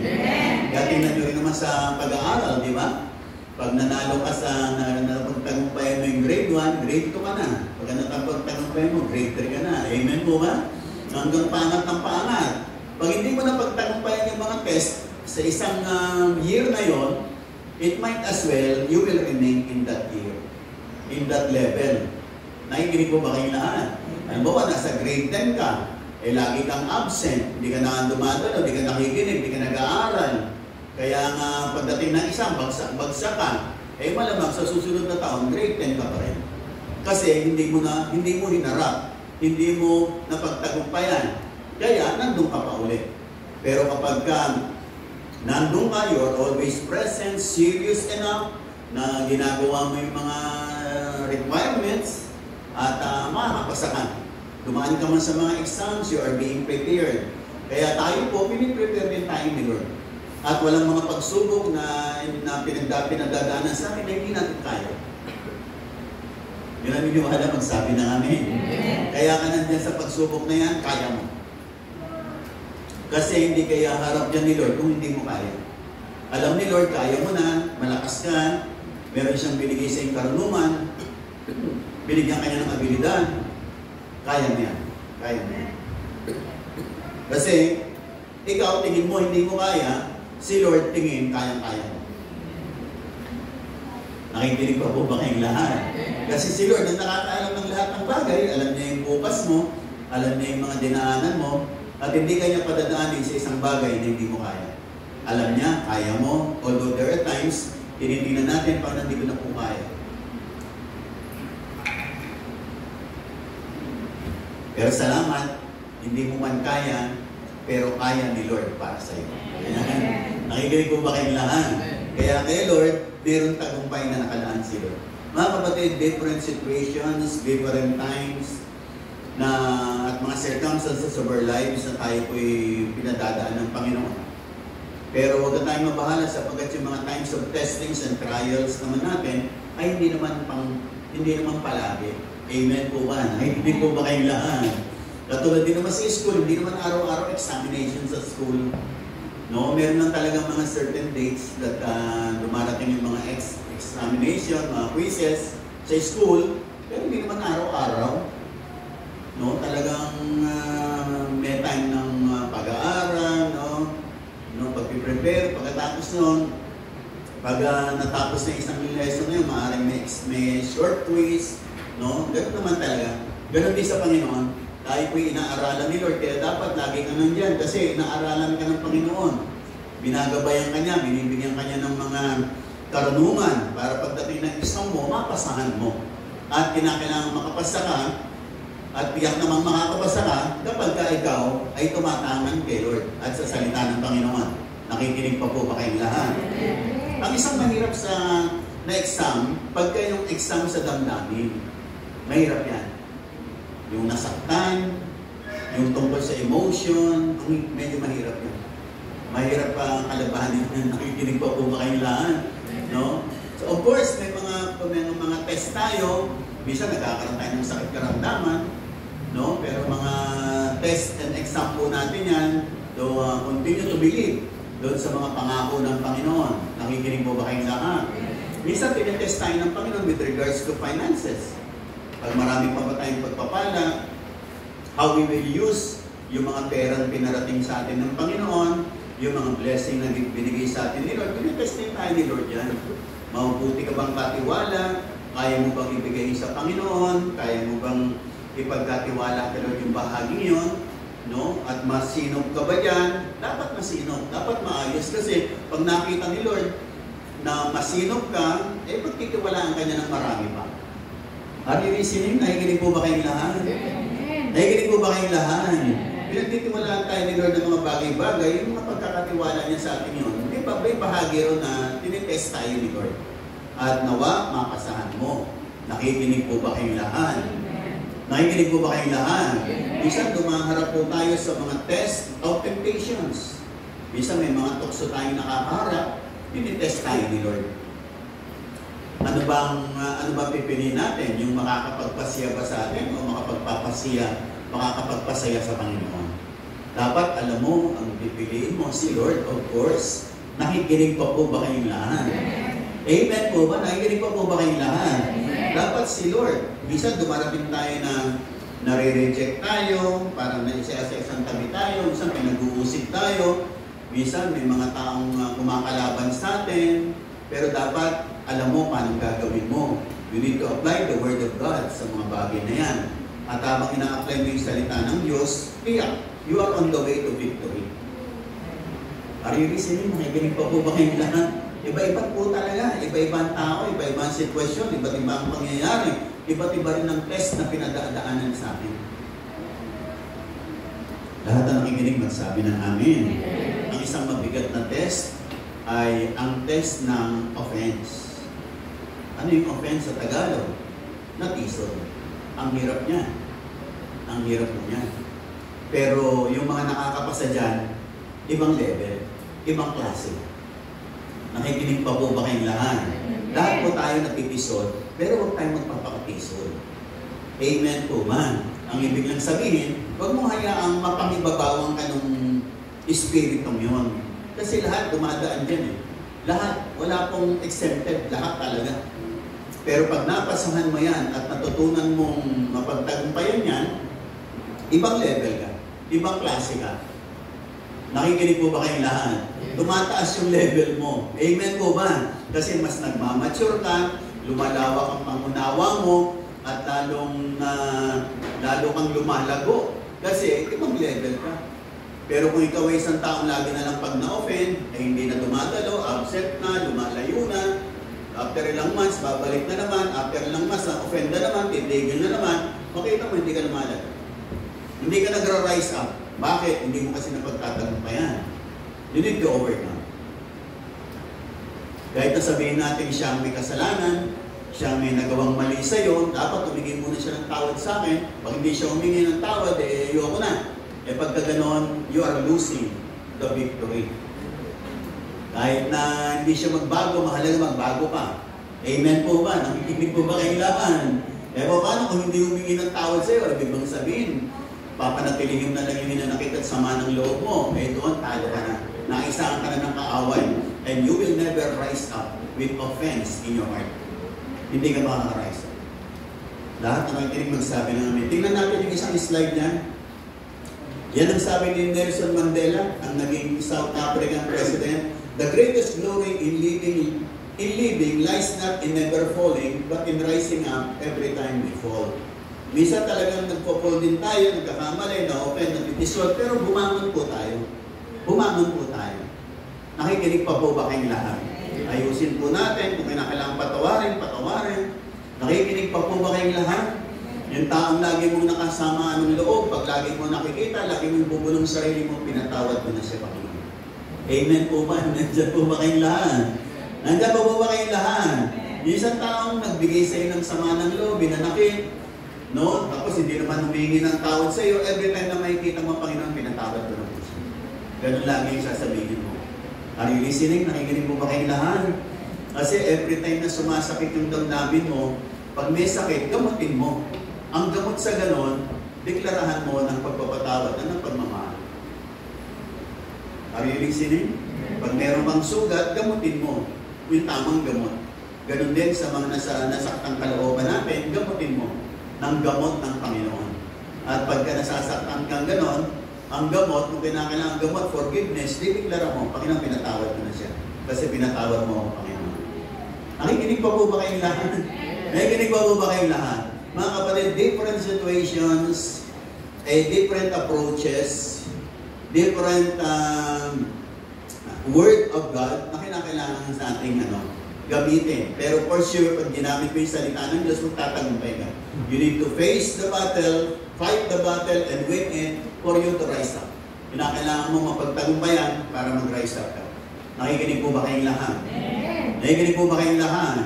Kaya tingnan nyo rin naman sa pag-aaral, di ba? Pag nanalo ka sa napagtagumpay mo yung grade 1, grade 2 ka na. Pag napagtagumpay mo, grade 3 ka na. Amen po ba? Hanggang paangat ng paangat. Pag hindi mo na pagtagumpayan yung mga test sa isang year na yon, it might as well, you will remain in that year, in that level. Nakikinig po ba kayong lahat? Halimbawa, nasa grade 10 ka, lagi kang absent, hindi ka na dumadalo, hindi ka nakikinig, hindi ka nag-aaral. Kaya nga, pagdating ng isang, bagsak ka, malamang sa susunod na taon, grade 10 ka pa rin. Kasi hindi mo hinarap, hindi mo napagtagumpayan. Kaya, nandun ka pa ulit. Pero kapag nandun ka, you're always present, serious enough, na ginagawa mo yung mga requirements, at makakapasa ka. Dumaan ka man sa mga exams, you are being prepared. Kaya tayo po, piniprepare din tayo ni Lord. At walang mga pagsubok na pinagdadaanan sa akin na hindi natin kaya. Yun ang miniwala magsabi na amin. Kaya ka nandiyan sa pagsubok na yan, kaya mo. Kasi hindi kaya harap dyan ni Lord kung hindi mo kaya. Alam ni Lord, kaya mo na, malakas ka, meron siyang binigay sa iyong karunungan, binigyan ka niya ng abilidad, kaya mo yan. Kaya mo yan. Kasi, ikaw tingin mo hindi mo kaya, si Lord tingin kayang-kaya mo. Nakikinig pa po ba kayong lahat? Kasi si Lord ang nakakaalam ng lahat ng bagay, alam niya yung bukas mo, alam niya yung mga dinaanan mo, at hindi kanya padadaanin sa isang bagay na hindi mo kaya. Alam niya, kaya mo. Although there are times, tinitingnan natin paano hindi ko na po kaya. Pero salamat, hindi mo man kaya, pero kaya ni Lord para sa iyo. Nakikinig po ba kayong lahat? Kaya kay Lord, mayroong tagumpay na nakalaan si Lord. Mga kapatid, different situations, different times, at mga circumstances of our lives na tayo po'y pinadadaan ng Panginoon. Pero huwag na tayong mabahala sapagkat yung mga times of testings and trials naman natin ay hindi naman palagi. Amen po ba? Hindi po ba kayong lahat? Katulad din naman sa school, hindi naman araw-araw examination sa school. No, meron lang talagang mga certain dates that dumarating yung mga examination, mga quizzes sa school, pero hindi naman araw-araw. No, talagang may time ng pag-aaral, no, pag-prepare, pagkatapos noon, pag natapos na isang lesson na yun, maaaring may short quiz, no, ganoon naman talaga. Ganoon din sa Panginoon, tayo po'y inaaralan ni Lord, kaya dapat lagi ka nandyan kasi inaaralan ka ng Panginoon. Binagabayan ka niya, binibigyan ka niya ng mga karunungan para pagdating ng exam mo, mapasahan mo. At kinakailangan makapasa ka, at tiyak namang makakapasa ka kapag ikaw ay tumatangan kay Lord at sa salita ng Panginoon. Nakikinig pa po ba kayong lahat? Ang isang mahirap na exam, pagka yung exam sa damdamin, mahirap yan. Yung nasaktan, yung tungkol sa emotion, medyo mahirap yan. Mahirap pa kalabahanin na nakikinig pa po ba kayong lahat, no? So of course, may mga test tayo, minsan nagkakaroon tayo ng sakit karamdaman, no? Pero mga test and exam po natin yan, so continue to believe doon sa mga pangako ng Panginoon. Nakikinig po ba kayong lahat? Minsan tinitest tayo ng Panginoon with regards to finances. Pag marami pa ba tayong pagpapala, how we will use yung mga perang pinarating sa atin ng Panginoon, yung mga blessing na binigay sa atin ni Lord, tinitest din tayo ni Lord yan. Mabuti ka bang katiwala? Kaya mo bang ibigay sa Panginoon? Kaya mo bang ipagkatiwala kay Lord yung bahagi yun? No? At masinop ka ba dyan? Dapat masinop, dapat maayos. Kasi pag nakita ni Lord na masinop ka, pagtitiwalaan ka niya ng marami pa. Are you listening? Nakikinig po ba kayong lahat? Nakikinig po ba kayong lahat? Pinagtitiwalaan tayo ni Lord ng mga bagay-bagay, yung mga pagkakatiwala niya sa atin yun. May bahagi rin na tinitest tayo ni Lord. At nawa, mapasahan mo. Nakikinig po ba kayong lahat? Nakikinig po ba kayong lahat? Minsan dumaharap po tayo sa mga test of temptations. Minsan may mga tukso tayong nakakaharap, tinitest tayo ni Lord. Ano bang pipiliin natin? Yung makakapagpasya ba sa atin o makakapagpasaya sa Panginoon? Dapat alam mo, ang pipiliin mo si Lord, of course. Nakikinig pa po ba kayong lahat? Amen po ba? Nakikinig pa po ba kayong lahat? Dapat si Lord. Minsan dumarating tayo na nare-reject tayo, parang naisa-isang tabi tayo, minsan pinag-uusig tayo, minsan may mga taong kumakalaban sa atin, pero dapat alam mo paano gagawin mo. You need to apply the Word of God sa mga bagay na yan. At habang ina-apply mo yung salita ng Diyos, you are on the way to victory. Are you listening? Makikinig pa po ba kayong lahat? Iba-iba po talaga. Iba-ibang tao, iba-ibang sitwasyon, iba't ibang pangyayari, iba't iba rin ang test na pinadaanan sa akin. Lahat na nakikinig magsabi ng amen. Ang isang mabigat na test ay ang test ng offense. Ano yung offense sa Tagalog? Natisod. Ang hirap niya. Ang hirap niya. Pero yung mga nakakapasa dyan, ibang level, ibang klase. Nakikinig pa po ba kayong lahat? Lahat po tayo natitisod, pero huwag tayong magpapakatisod. Amen po man. Ang ibig lang sabihin, huwag mo hayaang mapangibabawang ka ng espiritong yun. Kasi lahat dumadaan dyan eh. Lahat, wala pong exempted, lahat talaga. Pero pag napasahan mo yan at natutunan mong mapagtagumpayan yan, ibang level ka, ibang klase ka. Nakikinig po ba kayong lahat? Tumataas yung level mo. Amen po ba? Kasi mas nagmamature ka, lumalawak ang pangunawa mo, at lalo kang lumalago. Kasi ibang level ka. Pero kung ikaw ay isang taong lagi na lang pag na-offend, ay hindi na dumadalo, absent na, lumalayo na, after ilang months, babalik na naman, after ilang months, offend na naman, titigil na naman, makita mo, hindi ka lumalago. Hindi ka nagra-rise up. Bakit? Hindi mo kasi napagtatagumpayan. You need to overcome. Kahit na sabihin natin siya may kasalanan, siya may nagawang mali sa iyo, dapat tumingin muna siya ng tawad sa akin. Pag hindi siya humingi ng tawad, ayoko na. Pagka ganon, you are losing the victory. Kahit na hindi siya magbago, mahalaga magbago pa. Amen po ba? Nakikinig po ba kailangan? Paano kung hindi humingi ng tawad sa iyo? Ibig bang sabihin, papanatilihin na lang yung hinanakit at sama ng loob mo. Doon, talo ka na. Naisahan ka na ng kaaway. And you will never rise up with offense in your heart. Hindi ka makaka-rise up. Lahat na nakikinig magsabi ng amin. Tingnan natin yung isang slide niya. Yan ang sabi ni Nelson Mandela, ang naging South African President. The greatest glory in living lies not in never falling, but in rising up every time we fall. Minsan talagang nagpo-fall din tayo, nagkakamali, na-open, nag-dissolve, pero bumangon po tayo. Bumangon po tayo. Nakikinig pa po ba kayong lahat? Ayusin po natin, kung kailangan patawarin. Nakikinig pa po ba kayong lahat? Yung taong lagi mong nakasama ng loob, pag lagi mo nakikita, lagi mong bubulong sarili mo, pinatawad mo na siya, Panginoon. Amen po ba? Nandiyan po ba kayong lahat? Nandiyan pa ba kayong lahat? Yung isang taong nagbigay sa iyo ng sama ng loob, binanakit, no? Tapos hindi naman humingi ng tawad sa iyo, every time na makikita mo, Panginoon, pinatawad ko na po siya. Ganun lagi yung sasabihin mo. Are you listening? Nakikinig mo ba kayong lahat? Kasi every time na sumasakit yung damdamin mo, pag may sakit, gamutin mo. Ang gamot sa ganon, deklarahan mo ng pagpapatawad at ng pagmamahal. Are you listening? Pag meron kang sugat, gamutin mo. Yung tamang gamot. Ganon din sa mga nasaktang kalooban natin, gamutin mo ng gamot ng Panginoon. At pagka nasasaktan kang ganon, ang gamot, kung kinakailangan gamot, forgiveness, dideklara mo, Panginoon, pinatawad mo na siya. Kasi pinatawad mo ako, Panginoon. Nakikinig pa po ba kayong lahat? Nakikinig pa po ba kayong lahat? Mga kapatid, different situations, different approaches, different word of God na kinakailangan sa ating gamitin. Pero for sure, pag ginamit mo yung salita ng Diyos, magtatagumpay ka. You need to face the battle, fight the battle, and win it for you to rise up. Kinakailangan mo mapagtagumpayan para mag-rise up ka. Nakikinig po ba kayong lahat? Nakikinig po ba kayong lahat?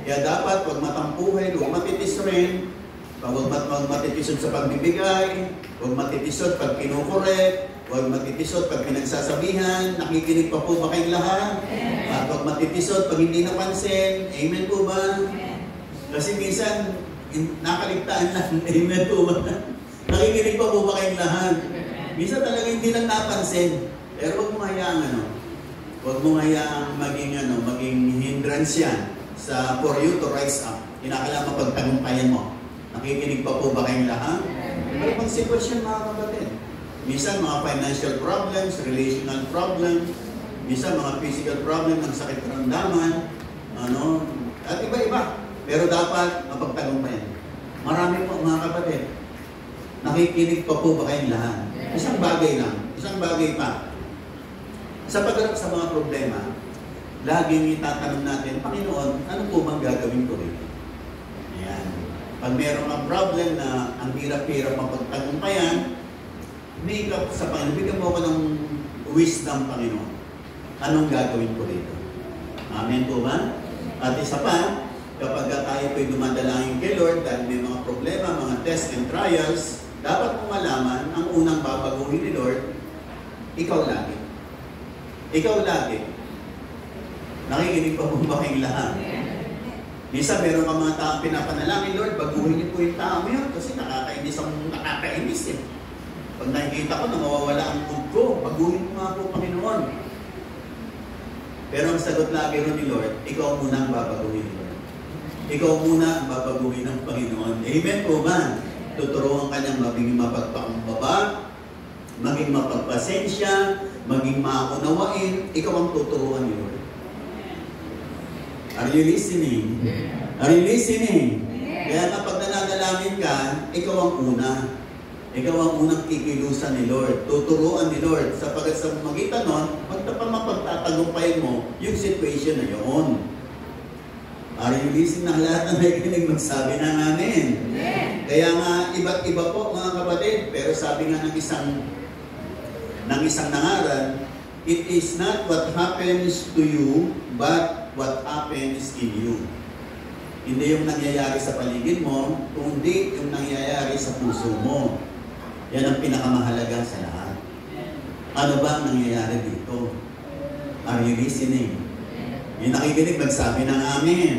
Kaya dapat, huwag matampuhin, huwag matitis rin, huwag matitisod sa pagbibigay, huwag matitisod pag kinukorek, huwag matitisod pag pinagsasabihan. Nakikinig pa po ba kayong lahat? At huwag matitisod pag hindi napansin. Amen po ba? Kasi minsan, nakaligtaan lang. Amen po ba? Nakikinig pa po ba kayong lahat? Minsan talaga hindi lang napansin. Pero huwag mo hayaang huwag mo hayaang maging hindrance yan for you to rise up. Kinakailangan mapagtagumpayan mo. Nakikinig pa po ba kayong lahat? Pero pang sitwasyon mga kapatid. Minsan mga financial problems, relational problems, minsan mga physical problems, ng sakit karamdaman, at iba-iba. Pero dapat mapagtagumpayan. Marami po mga kapatid. Nakikinig pa po ba kayong lahat? Isang bagay lang, isang bagay pa. Sa pagharap sa mga problema, laging itatanong natin, Panginoon, ano po bang gagawin ko rin? Ayan. Pag meron kang problem na ang hirap-hirap mapagtagumpayan, may ka sa Panginoon, bigyan mo ko ng wisdom, Panginoon. Anong gagawin ko rito? Amen po ba? At isa pa, kapag tayo po'y dumadalangin kay Lord dahil may mga problema, mga tests and trials, dapat mong malaman, ang unang babaguhin ni Lord, ikaw lagi. Ikaw lagi. Nakikinig pa po ba kayong lahat? Minsan meron ka mga taong pinapanalangin, Lord, baguhin niyo po yung tao mo yun kasi nakakainis eh. Pag nakikita ko na mawawala ang mood ko, baguhin mo nga po, Panginoon. Pero ang sagot lagi rin ni Lord, ikaw muna ang babaguhin ni Lord. Ikaw muna ang babaguhin ng Panginoon. Amen po ba? Tuturuan ka niyang maging mapagpakumbaba, maging mapagpasensya, maging maunawain. Ikaw ang tuturuan ni Lord. Are you listening? Are you listening? Kaya kapag nananalangin ka, ikaw ang una. Ikaw ang unang kikilusan ni Lord. Tuturuan ni Lord. Sapagkat sa magitan nun, mapagtatagumpayan mo yung situation na yun. Are you listening? Na lahat na nakikinig magsabi na namin. Kaya nga, iba't iba po mga kapatid. Pero sabi nga ng isang nangaral, it is not what happens to you, but what happens in you. Hindi yung nangyayari sa paligid mo, kundi yung nangyayari sa puso mo. Yan ang pinakamahalaga sa lahat. Ano ba ang nangyayari dito? Are you listening? Yung nakikinig, magsabi ng amen.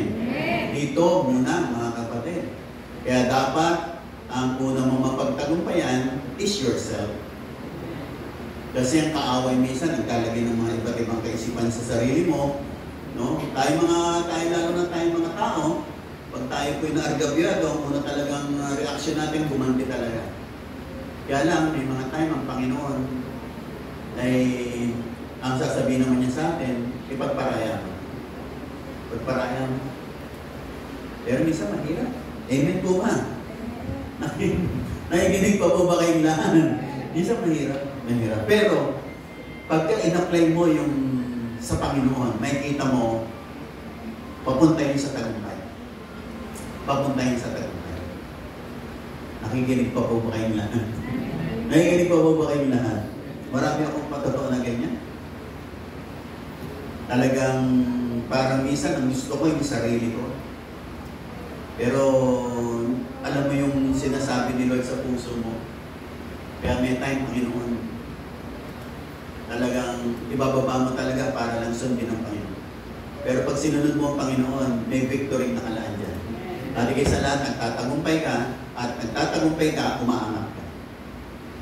Dito muna, mga kapatid. Kaya dapat, ang una mong mapagtagumpayan is yourself. Kasi ang kaaway minsan, naglalagay ng mga iba't ibang kaisipan sa sarili mo. No? Tayo lalo na tayo mga tao, pag tayo po'y naargabyado, ang una talagang reaksyon natin, gumanti talaga. Kaya lang, may mga time ang Panginoon ay ang sasabihin naman niya sa atin, ipagparaya mo. Pagparaya mo. Pero minsan mahirap. Amen po ba? Nakikinig pa po ba kayong lahat? Minsan mahirap. Mahirap. Pero, pagka in-apply mo yung sa Panginoon, makikita mo, papunta yun sa tagumpay. Papunta yun sa tagumpay. Nakikinig pa po ba kayong lahat? Nakikinig pa po ba kayong lahat? Marami akong patotoo na ganyan. Talagang Parang minsan, ang gusto ko yung sarili ko. Pero, alam mo yung sinasabi ni Lord sa puso mo. Kaya may time, Panginoon, talagang ibababa mo talaga para lang sundin ang Panginoon. Pero pag sinunod mo ang Panginoon, may victory nakalaan dyan. At sa lahat, nagtatagumpay ka, at nagtatagumpay ka, umaangat ka.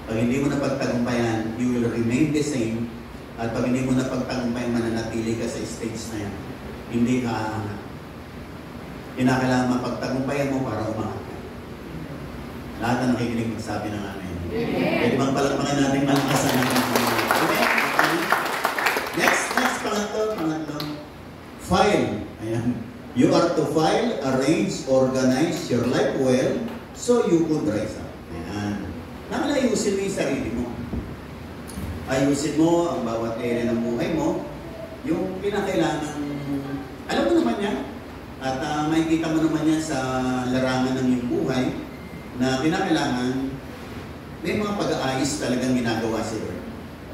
Pag hindi mo na pagtagumpayan, you will remain the same. At pag hindi mo na pagtagumpayan, mananatili ka sa stage na yan. Hindi ka aangat. Kinakailangan mapagtagumpayan mo para umangat ka. Lahat na nakikinig magsabi ng amen. Pwede bang palakpakan natin malakas ang amen? Next, pangatlo. File. Ayan. You are to file, arrange, organize your life well so you could rise up. Ayan. Nakalayusin mo yung sarili mo. Ayusin mo ang bawat area ng buhay mo. Yung pinakailangan, alam mo naman yan. At makikita mo naman yan sa larangan ng iyong buhay na kinakailangan may mga pag-aayos talagang ginagawa si Lord.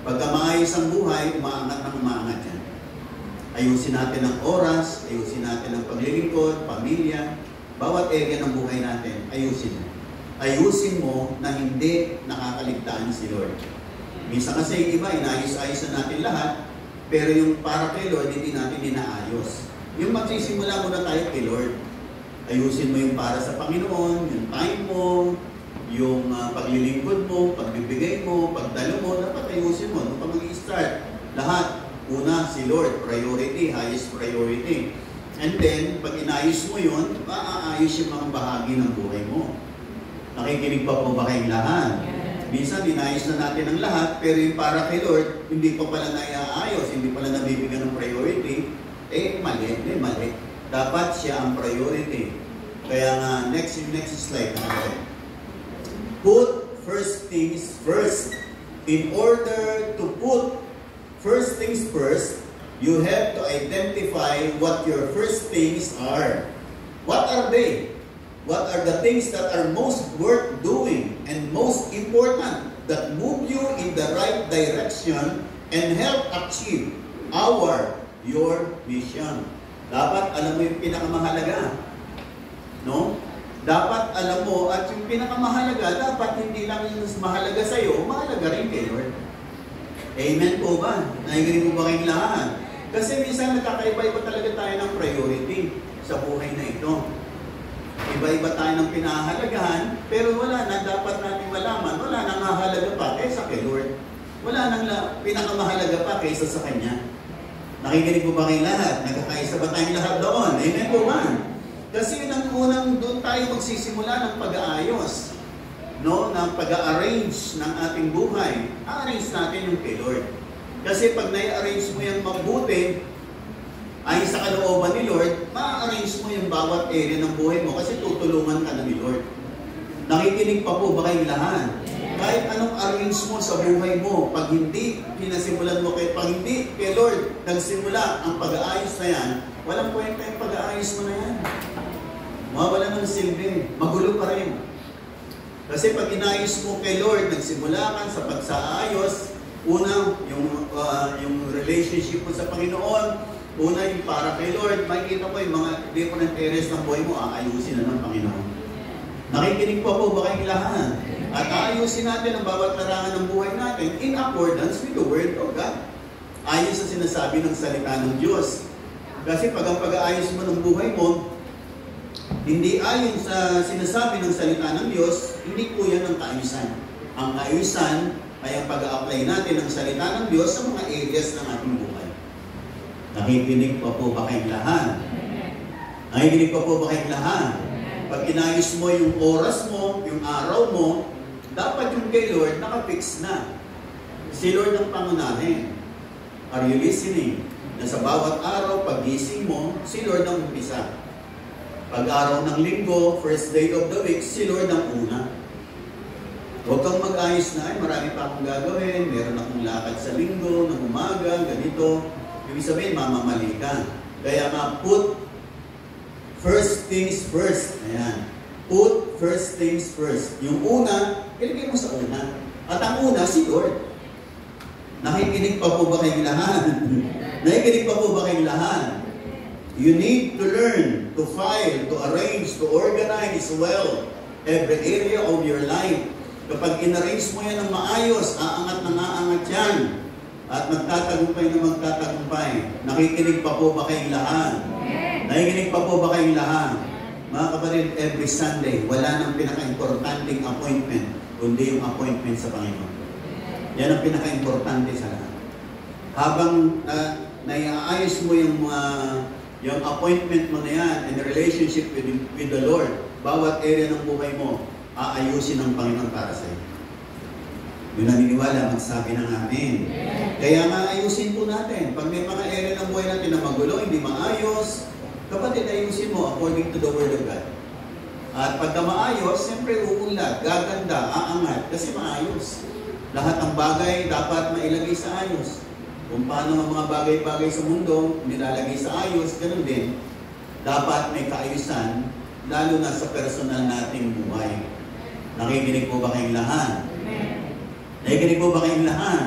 Pagka maayos ang buhay, umaangat yan. Ayusin natin ang oras, ayusin natin ang paglilingkod, pamilya, bawat area ng buhay natin, ayusin mo. Ayusin mo na hindi nakakaligtaan si Lord. Minsan kasi yung iba, inayos-ayos na natin lahat, pero yung para kay Lord, hindi natin inaayos. Yung magsisimula muna tayo kay Lord. Ayusin mo yung para sa Panginoon, yung time mo, yung paglilingkod mo, pagbibigay mo, pagdalo mo, dapat ayusin mo. Nung pa mag-i-start, lahat. Una, si Lord, priority, highest priority. And then, pag inayos mo yun, maaayos yung mga bahagi ng buhay mo. Nakikinig pa po ba kayong lahat? Minsan, inayos na natin ang lahat, pero yung para kay Lord, hindi pa pala naiaayos, hindi pala nabibigyan ng priority, mali. Dapat siya ang priority. Kaya nga, next slide. Put first things first. In order to put first things first, you have to identify what your first things are. What are they? What are the things that are most worth doing and most important that move you in the right direction and help achieve your mission? Dapat alam mo yung pinakamahalaga. No? Dapat alam mo at yung pinakamahalaga, dapat hindi lang yung mahalaga sa'yo, mahalaga rin kay Lord. Amen po ba? Nakikinig mo ba kayong lahat? Kasi minsan nagkakaiba-iba talaga tayo ng priority sa buhay na ito. Iba-iba tayo ng pinahahalagahan, pero wala na dapat natin malaman, wala nang mahalaga pa kaysa kay Lord. Wala nang pinakamahalaga pa kaysa sa Kanya. Nakikinig mo ba kayong lahat? Nagkakaisa ba tayong lahat doon? Amen po ba? Kasi yun ang unang doon tayo magsisimula ng pag-aayos. No, ng pag-arrange ng ating buhay, arrange natin yung kay Lord. Kasi pag na-arrange mo yung mabuti, ay sa kalooban ni Lord, ma-arrange mo yung bawat area ng buhay mo kasi tutulungan ka na ni Lord. Nakikinig pa po ba kayong lahat? Kahit anong arrange mo sa buhay mo, pag hindi pinasimulan mo pag hindi kay Lord nagsimula ang pag-aayos na yan, walang kwenta yung pag-aayos mo na yan. Mawala ng silbi, magulo pa rin. Kasi pag inayos mo kay Lord, nagsimula ka sa pagsaayos, una, yung relationship mo sa Panginoon, una yung para kay Lord, makikita mo yung mga different areas ng buhay mo, aayusin na ng Panginoon. Nakikinig pa po ba kayong lahat? At aayusin natin ang bawat larangan ng buhay natin in accordance with the Word of God. Ayon sa sinasabi ng salita ng Diyos. Kasi pag ang pag-aayos mo ng buhay mo, hindi ayon sa sinasabi ng salita ng Diyos, hindi po yan ang kaayusan. Ang kaayusan ay ang pag-a-apply natin ng salita ng Diyos sa mga areas ng ating buhay. Nakikinig pa po ba kayong lahat? Nakikinig pa po ba kayong lahat? Pag inayos mo yung oras mo, yung araw mo, dapat yung kay Lord nakafix na. Si Lord ang pangunahin. Are you listening? Na sa bawat araw, pag-gising mo, si Lord ang umpisa. Pag-araw ng linggo, first day of the week, si Lord ang una. Huwag kang mag-ayos na, marami pa akong gagawin, meron akong lakad sa linggo, ng umaga, ganito. Ibig sabihin, mamamali ka. Kaya put first things first. Ayan. Put first things first. Yung una, ilagay mo sa una. At ang una, si Lord. Nakikinig pa po ba kayong lahat? Nakikinig pa po ba kayong lahat? You need to learn, to file, to arrange, to organize well every area of your life. Kapag inarrange mo yan ng maayos, aangat na aangat yan. At magtatagumpay na magtatagumpay. Nakikinig pa po ba kayong lahat? Nakikinig pa po ba kayong lahat? Mga kapatid, every Sunday, wala nang pinaka-importanting appointment, kundi yung appointment sa Panginoon. Yan ang pinaka-importante sa lahat. Habang naiaayos mo yung appointment mo na yan and the relationship with the Lord, bawat area ng buhay mo, aayusin ng Panginoon para sa iyo. Yung naniniwala, magsabi ng amen. Kaya nga ayusin po natin. Pag may mga area ng buhay natin na magulo, hindi maayos, kapatid, ayusin mo according to the Word of God. At pagka maayos, siyempre uunlad, gaganda, aangat, kasi maayos. Lahat ng bagay dapat mailagay sa ayos. Kung paano ang mga bagay-bagay sa mundo nilalagay sa ayos, ganun din. Dapat may kaayusan, lalo na sa personal nating buhay. Nakikinig po ba kayong lahat? Nakikinig po ba kayong lahat?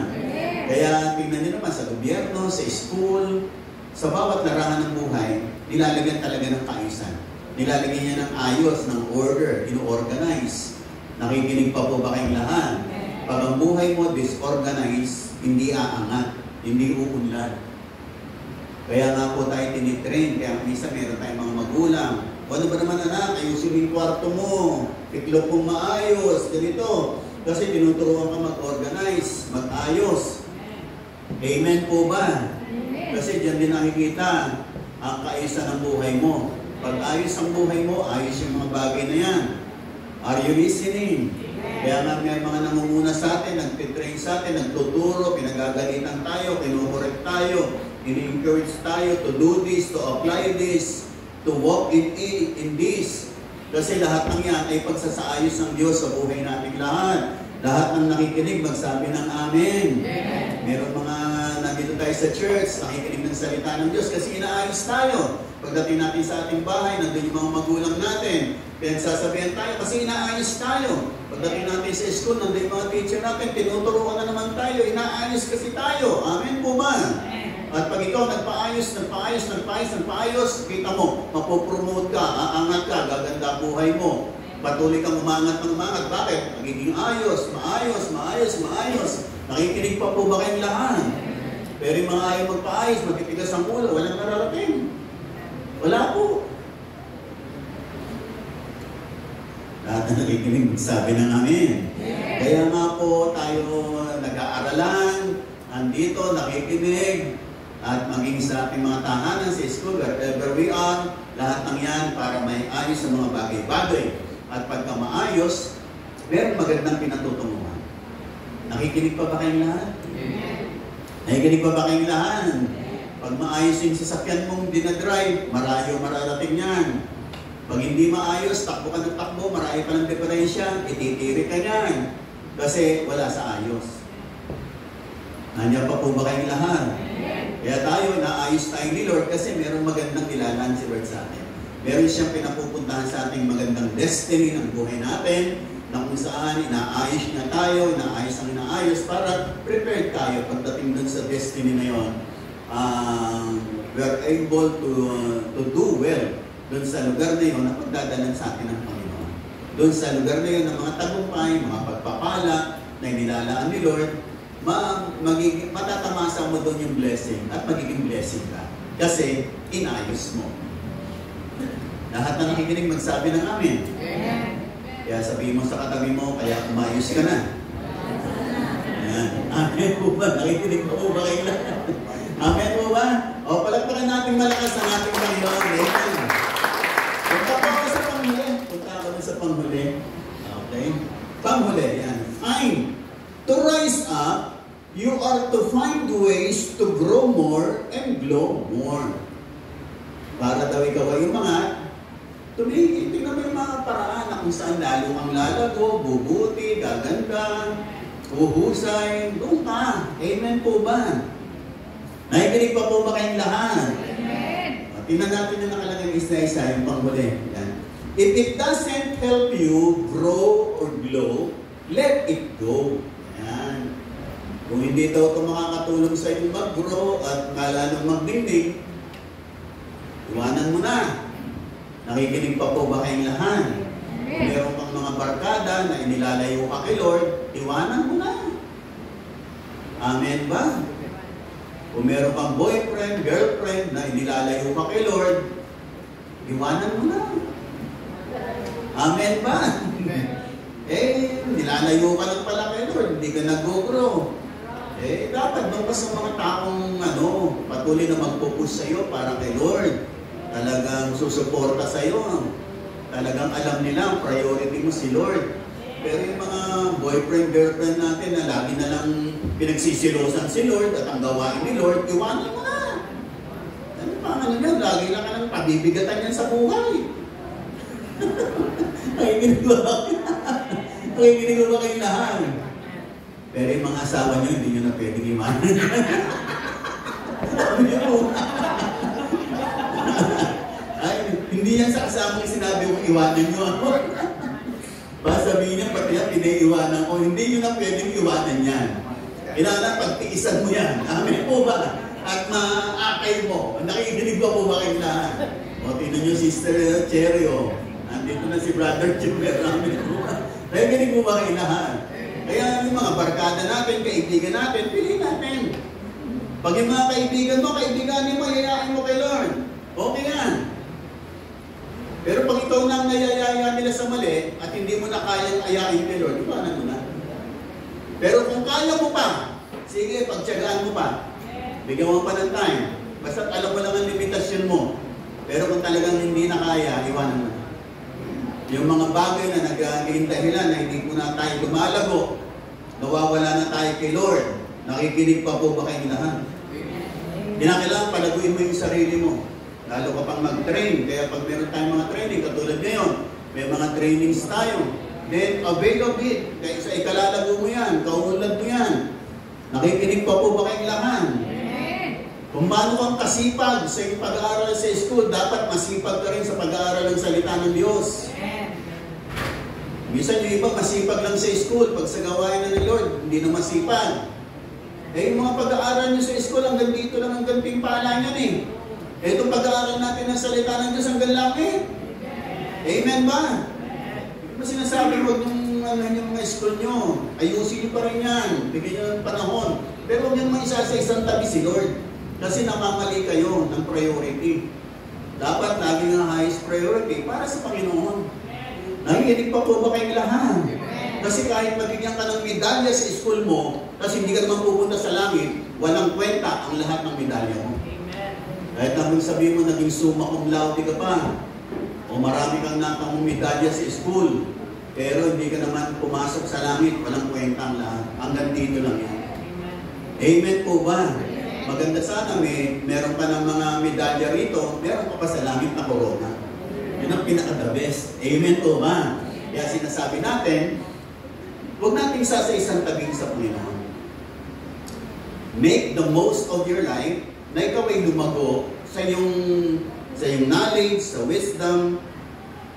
Kaya tingnan niyo naman sa gobyerno, sa school, sa bawat larangan ng buhay, nilalagyan talaga ng kaayusan. Nilalagyan niya ng ayos, ng order, ino-organize. Nakikinig pa po ba kayong lahat? Pag ang buhay mo disorganized, hindi aangat, hindi uunlad. Kaya nga po tayo tinitrain, kaya minsan meron tayong mga magulang. Ano ba naman anak, ayusin mo yung kwarto mo, tiklop mong maayos, ganito. Kasi tinuturuan ka mag-organize, mag-ayos. Amen po ba? Kasi diyan din nakikita ang kaayusan ng buhay mo. Pag ayos ang buhay mo, ayos yung mga bagay na yan. Are you listening? Kaya nga may mga nangunguna sa atin, nagtitrain sa atin, nagtuturo, pinagagalitan tayo, kinukorek tayo, ini-encourage tayo to do this, to apply this, to walk in this. Kasi lahat ng yan ay pagsasaayos ng Diyos sa buhay nating lahat. Lahat ng nakikinig, magsabi ng amen. Meron mga nandito tayo sa church, nakikinig ng salita ng Diyos kasi inaayos tayo. Pagdating natin sa ating bahay, nandun yung mga magulang natin. Pinagsasabihan tayo kasi inaayos tayo. Pagdating natin sa school, nandun yung mga teacher natin, tinuturuan na naman tayo, inaayos kasi tayo. Amen po ba? At pag ikaw nagpaayos, kita mo, mapopromote ka, aangat ka, gaganda buhay mo. Patuloy kang umangat ng umangat. Bakit? Magiging ayos, maayos. Nakikinig pa po ba kayong lahat? Pero yung mga ayaw magpaayos, matitigas ang ulo, walang nararating. Wala po. Lahat na nakikinig, sabi ng amin. Kaya nga po tayo nag-aaralan, andito, nakikinig, at maging sa ating mga tahanan, sa school, wherever we are, lahat ng yan para may ayos sa mga bagay-bagay. At pagka maayos, meron magandang pinatutunguhan. Nakikinig pa ba kayong lahat? Nakikinig pa ba kayong lahat? Pag maayos yung sasakyan mong dinadrive, marayo mararating yan. Pag hindi maayos, takbo ka ng takbo, marayo pa ng diferensya, ititiri ka yan. Kasi wala sa ayos. Nandiyan pa po ba kayong lahat? Kaya tayo, naayos tayo ni Lord kasi merong magandang nilalaan si Lord sa atin. Meron siyang pinapupuntahan sa ating magandang destiny ng buhay natin, na kung saan inaayos niya tayo, inaayos ang inaayos para prepared tayo pagdating dun sa destiny na yon. We are able to do well dun sa lugar na yon na pagdadalan sa atin ng Panginoon. Dun sa lugar na yon ng mga tagumpay, mga pagpapala na inilalaan ni Lord, matatamasa mo doon yung blessing at magiging blessing ka. Kasi inayos mo. Lahat na nakikinig magsabi ng amin. Kaya sabihin mo sa katabi mo, kaya umayos ka na. Ayan. Amen po ba? Nakikinig mo po ba kayo lahat? Amen po ba? O, palagpakan natin malakas ang ating Panginoon. Amen. Punta po ako sa panghuli. Okay? Panghuli, yan. Fine. To rise up, you are to find ways to grow more and glow more. Para daw ikaw ay umangat, tingnan mo yung mga paraan na kung saan lalo kang lalago, bubuti, gaganda, uhusay, doon ka. Amen po ba? Nakikinig pa po ba kayong lahat? Amen. Tingnan natin yung nakalagay isa-isa, yung panghuli. If it doesn't help you grow or glow, let it go. Ayan. Kung hindi daw ito makakatulong sa inyo mag-grow at malalong magdingding, Iwanan mo na. Nakikinig pa po ba kayong lahat? Kung meron kang mga barkada na inilalayo ka kay Lord, iwanan mo na. Amen ba? Kung meron kang boyfriend, girlfriend na inilalayo ka kay Lord, iwanan mo na. Amen ba? Nilalayo ka lang pala kay Lord, hindi ka nag-grow. Dapat doon pa sa mga taong patuloy na mag-focus sa iyo para kay Lord. Talagang susuporta sa iyo. Talagang alam nila, priority mo si Lord. Pero yung mga boyfriend, girlfriend natin na lagi na lang pinagsisilosan si Lord at ang gawain ni Lord, iwanan mo na. Ano pa niya? Lagi lang ka lang pabibigatan yan sa buhay. Nakikinig ba kayong lahat? Pero yung mga asawa nyo, hindi nyo na pwedeng iwanan. Hindi yan sa kasama yung sinabi kong iwanan nyo ako. Baka sabihin niya, pati yan, pinaiiwanan ko. Hindi nyo na pwedeng iwanan yan. Kailangan pagtiisan mo yan. Amen po ba? At maakay mo. Nakikinig ba po ba kayo lahat? O, tinan nyo, Sister Cherry, o. Nandito na si Brother Chimber. Amen po ba? Nakikinig po ba kayo lahat? Kaya yung mga barkada natin, kaibigan natin, pili natin. Pag yung mga kaibigan mo, kaibiganin mo, yayain mo kay Lord. Okay yan. Pero pag ikaw nang nayayaya nila sa mali at hindi mo na kayang ayain kay Lord, iwanan mo na. Pero kung kaya mo pa, sige, pagtiyagaan mo pa. Bigyan mo pa ng time. Basta alam mo lang ang limitasyon mo. Pero kung talagang hindi na kaya, iwanan mo na. Yung mga bagay na naging dahilan na hindi po na tayo lumalago, nawawala na tayo kay Lord, nakikinig pa po ba kayong lahat? Kinakailangan palaguin mo yung sarili mo. Lalo ka pang mag-train. Kaya pag meron tayong mga training, katulad ngayon, may mga trainings tayo. Then, avail of it. Kaya sa ikalalago mo yan, kaunlad mo yan. Nakikinig pa po ba kayong lahat? Kung paano kang kasipag sa iyong pag-aaral sa school, dapat masipag ka rin sa pag-aaral ng salita ng Diyos. Minsan yung iba masipag lang sa school, pag sa gawain na ng Lord, hindi na masipag. Yung mga pag-aaral nyo sa school, hanggang dito lang, hanggang timpala nyo itong pag-aaral natin ng salita ng Diyos hanggang langit. Amen ba? Diba sinasabi mo yung mga school nyo, ayusin nyo pa rin yan, bigyan nyo ng panahon. Pero huwag nyo maisa sa isang tabi si Lord. Kasi namamali kayo ng priority. Dapat laging ang highest priority para sa Panginoon. Nakikinig pa po ba kayong lahat? Kasi kahit magigyan ka ng medalya sa school mo, kasi hindi ka naman pupunta sa langit, walang kwenta ang lahat ng medalya mo. Kahit naman sabihin mo naging summa cum laude ka pa, o marami kang natang medalya sa school, pero hindi ka naman pumasok sa langit, walang kwenta ang lahat. Hanggang dito lang yan. Amen po ba? Maganda sana meron pa ng mga medalya rito, meron pa sa langit na corona. Yun ang pinaka-the best. Amen po ba? Kaya sinasabi natin, huwag natin sa isang tabing sa Panginoon. Make the most of your life na ikaw ay lumago sa iyong knowledge, sa wisdom,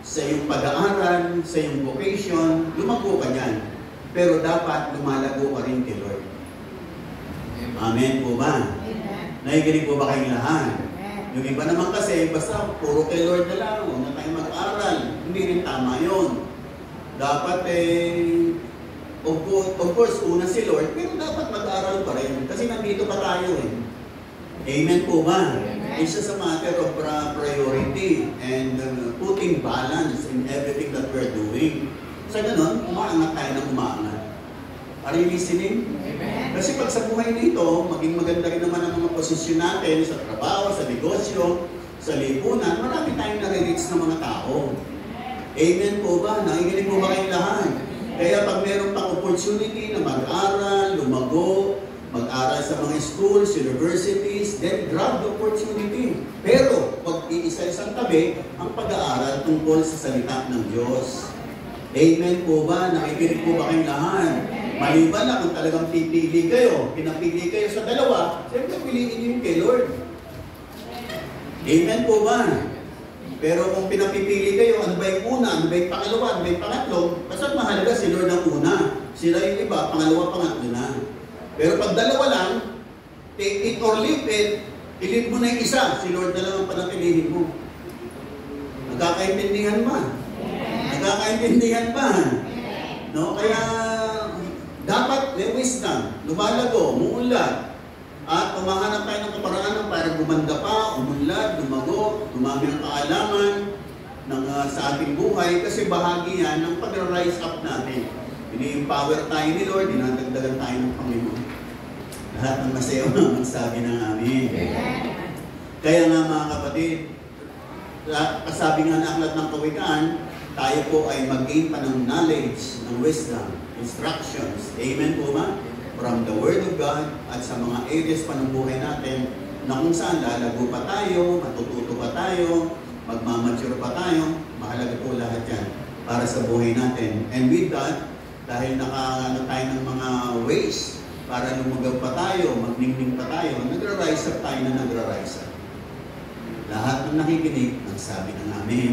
sa iyong pag-aaral, sa iyong vocation, lumago ka dyan. Pero dapat lumalago ka rin kay Lord. Amen po ba? Nakikinig po ba kayong lahat? Yung iba naman kasi, basta puro kay Lord na lang, huwag na tayo mag-aral. Hindi rin tama yun. Dapat of course, una si Lord, pero dapat mag-aral pa rin. Kasi nandito pa tayo Amen po ba? It's just a matter of priority and putting balance in everything that we're doing. Sa ganun, umaangat tayo ng umaangat. Are you listening? Amen. Kasi pag sa buhay nito, maging maganda rin naman ang mga posisyon natin sa trabaho, sa negosyo, sa lipunan, marami tayong nare-reach ng mga tao. Amen po ba? Nakikinig po ba kayong lahat? Kaya pag meron pang opportunity na mag-aral, lumago, mag-aral sa mga schools, universities, then grab the opportunity. Pero, pag iisa-isang tabi, ang pag-aaral tungkol sa salita ng Diyos. Amen po ba? Nakikinig po ba kayong lahat? Maliban na kung talagang pipili kayo, pinapili kayo sa dalawa, siyempre piliin niyo yung kay Lord. Amen po ba? Pero kung pinapipili kayo, ano ba yung una, ano ba yung pangalawa, ano ba yung pangatlo, basta mahalaga si Lord ang una. Sila yung iba, pangalawa, pangatlo na. Pero pag dalawa lang, take it or leave it, ilid mo na yung isa, si Lord na lang ang panatilihin mo. Nagkakaintindihan ba? Nagkakaintindihan ba? No? Kaya, dapat may wisdom, lumalago, muunlad, at tumahanap tayo ng kaparaanan para gumanda pa, umunlad, lumago, dumami ang kaalaman sa ating buhay, kasi bahagi yan ng pag-rise up natin. Ini-empower tayo ni Lord, dinadagdagan tayo ng Panginoon. Lahat ng masayaw na magsabi ng amin. Kaya nga mga kapatid, kasabi nga ng aklat ng kawikaan, tayo po ay mag-gain pa ng knowledge, ng wisdom, instructions. Amen po ba? From the Word of God at sa mga areas pa ng buhay natin na kung saan lalago pa tayo, matututo pa tayo, magmamature pa tayo, mahalaga po lahat yan para sa buhay natin. And with that, dahil nakaano tayo ng mga ways para lumagaw pa tayo, magningning pa tayo, nagra-rise up tayo na nagra-rise up. Lahat ng nakikinig, nagsabi ng amin.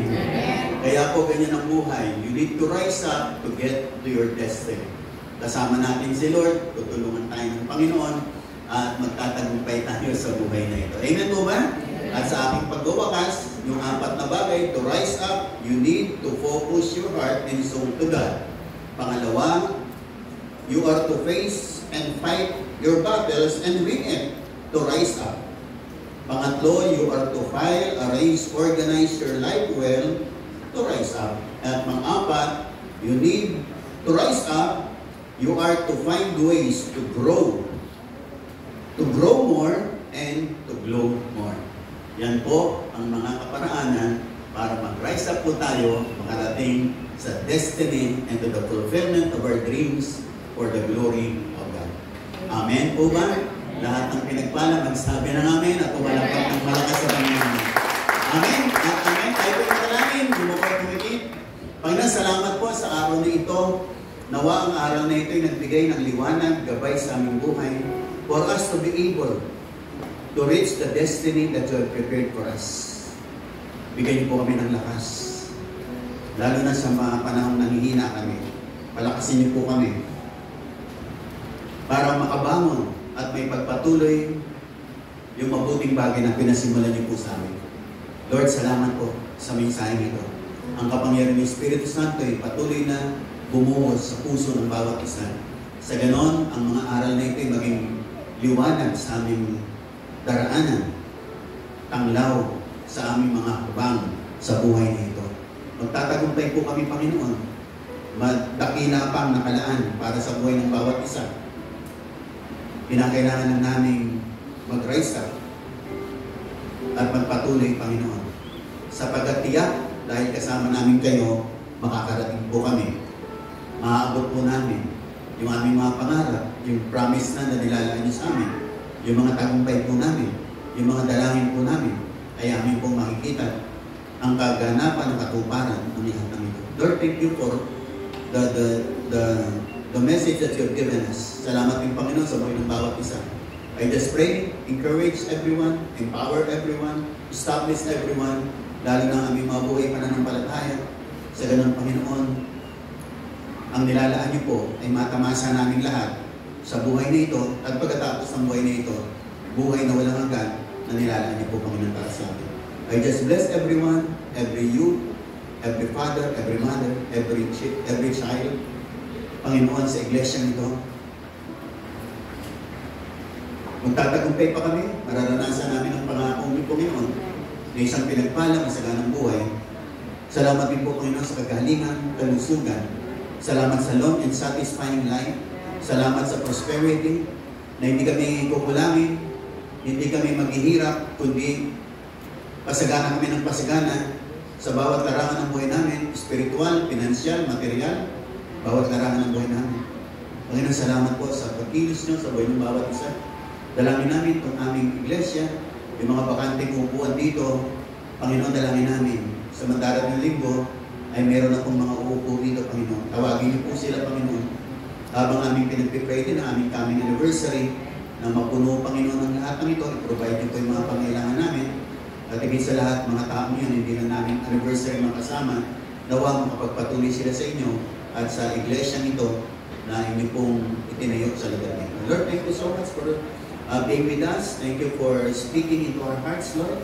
Kaya po ganyan ang buhay. You need to rise up to get to your destiny. Kasama natin si Lord, tutulungan tayo ng Panginoon, at magtatagumpay tayo sa buhay na ito. Amen po ba? At sa aking pagwawakas, yung 4 na bagay, to rise up, you need to focus your heart and soul to God. Pangalawa, you are to face and fight your battles and win it, to rise up. Pangatlo, you are to file, arrange, organize your life well, to rise up. At pang-apat, you need to rise up, you are to find ways to grow more, and to glow more. Yan po ang mga kaparaanan para mag-rise up po tayo, makarating sa destiny and to the fulfillment of our dreams for the glory of God. Amen po ba? Lahat ng pinagpala, magsabi na namin at umalakad ng malakas sa Panginoon. Amen? At amen. Tayo po yung matalangin. Hindi mo kayo tumikit. Panginoon, salamat po sa araw na ito. Nawa ang araw na ito ay nagbigay ng liwanag, gabay sa aming buhay for us to be able to reach the destiny that you have prepared for us. Bigyan niyo po kami ng lakas. Lalo na sa mga panahong nanghihina kami. Palakasin niyo po kami para makabangon at may pagpatuloy yung mabuting bagay na pinasimulan niyo po sa amin. Lord, salamat po sa mensahe nito. Ang kapangyarihan ng Espiritu Santo ay patuloy na bumuhos sa puso ng bawat isa. Sa ganon, ang mga aral na ito ay maging liwanag sa aming daraanan, tanglaw sa aming mga habang sa buhay na ito. Magtatagumpay po kami, Panginoon. Magdakila pang nakalaan para sa buhay ng bawat isa. Pinakailangan na namin mag-rise up at magpatuloy, Panginoon. Sapagat tiyak, dahil kasama namin kayo, makakarating po kami. Maaabot po namin yung aming mga pangarap, yung promise na nilalaan niyo sa amin, yung mga tagumpay po namin, yung mga dalangin po namin, ay amin pong makikita ang kaganapan ng katuparan ng lahat ng ito. Lord, thank you for the message that you have given us. Salamat din, Panginoon, sa buhay ng bawat isa. I just pray, encourage everyone, empower everyone, establish everyone, lalo na ang aming mga buhay pananampalataya. Sa ganun, Panginoon, ang nilalaan niyo po ay matamasa namin lahat sa buhay na ito at pagkatapos ng buhay na ito, buhay na walang hanggan na nilalaan niyo po, Panginoon, para sa amin. I just bless everyone, every youth, every father, every mother, every child, Panginoon, sa iglesia nito. Magtatagumpay pa kami, mararanasan namin ang pangako ni Panginoon na isang pinagpala, masaganang buhay. Salamat din po, Panginoon, sa kagalingan, kalusugan. Salamat sa long and satisfying life. Salamat sa prosperity na hindi kami kukulangin, hindi kami maghihirap, kundi pasagana kami ng pasagana sa bawat larangan ng buhay namin, spiritual, financial, material, bawat larangan ng buhay namin. Panginoon, salamat po sa pagkilos niyo sa buhay ng bawat isa. Dalangin namin itong aming iglesia, yung mga bakanteng upuan dito. Panginoon, dalangin namin sa darating na linggo ay meron na pong mga uupo dito, Panginoon. Tawagin niyo po sila, Panginoon. Habang aming pinagpipray din na aming coming anniversary, na mapuno, Panginoon, ng lahat ng ito, i-provide niyo po yung mga pangailangan namin. At higit sa lahat, mga tao yun, hindi na namin anniversary makasama, nawa makapagpatuloy sila sa inyo at sa iglesia nito na inyo pong itinayo sa lugar nito. Lord, thank you so much for being with us. Thank you for speaking into our hearts, Lord.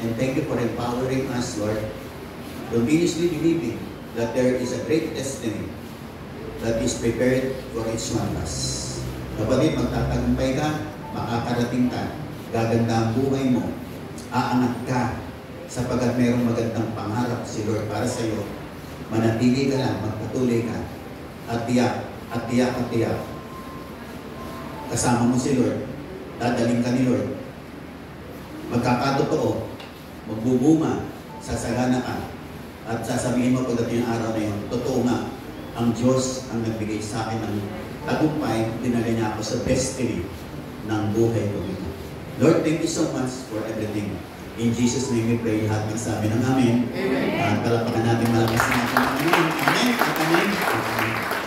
And thank you for empowering us, Lord. Continuously believing that there is a great destiny that is prepared for each one of us. Kapatid, magtatagumpay ka, makakarating ka, gaganda ang buhay mo, aangat ka, sapagkat mayroong magandang pangarap si Lord para sa iyo. Manatili ka lang, magpatuloy ka, at tiyak, at tiyak, at tiyak. Kasama mo si Lord, dadaling ka ni Lord. Magkakatotoo, magbubunga, sasagana ka, at sasabihin mo pagdating yung araw na yun, totoo nga, ang Diyos ang nagbigay sa akin ng tagumpay, dinala niya ako sa destiny ng buhay ko dito. Lord, thank you so much for everything. In Jesus' name we pray, lahat ng sabi ng Amen. Amen. At palapakan natin malakas natin. Amen. Amen. Amen.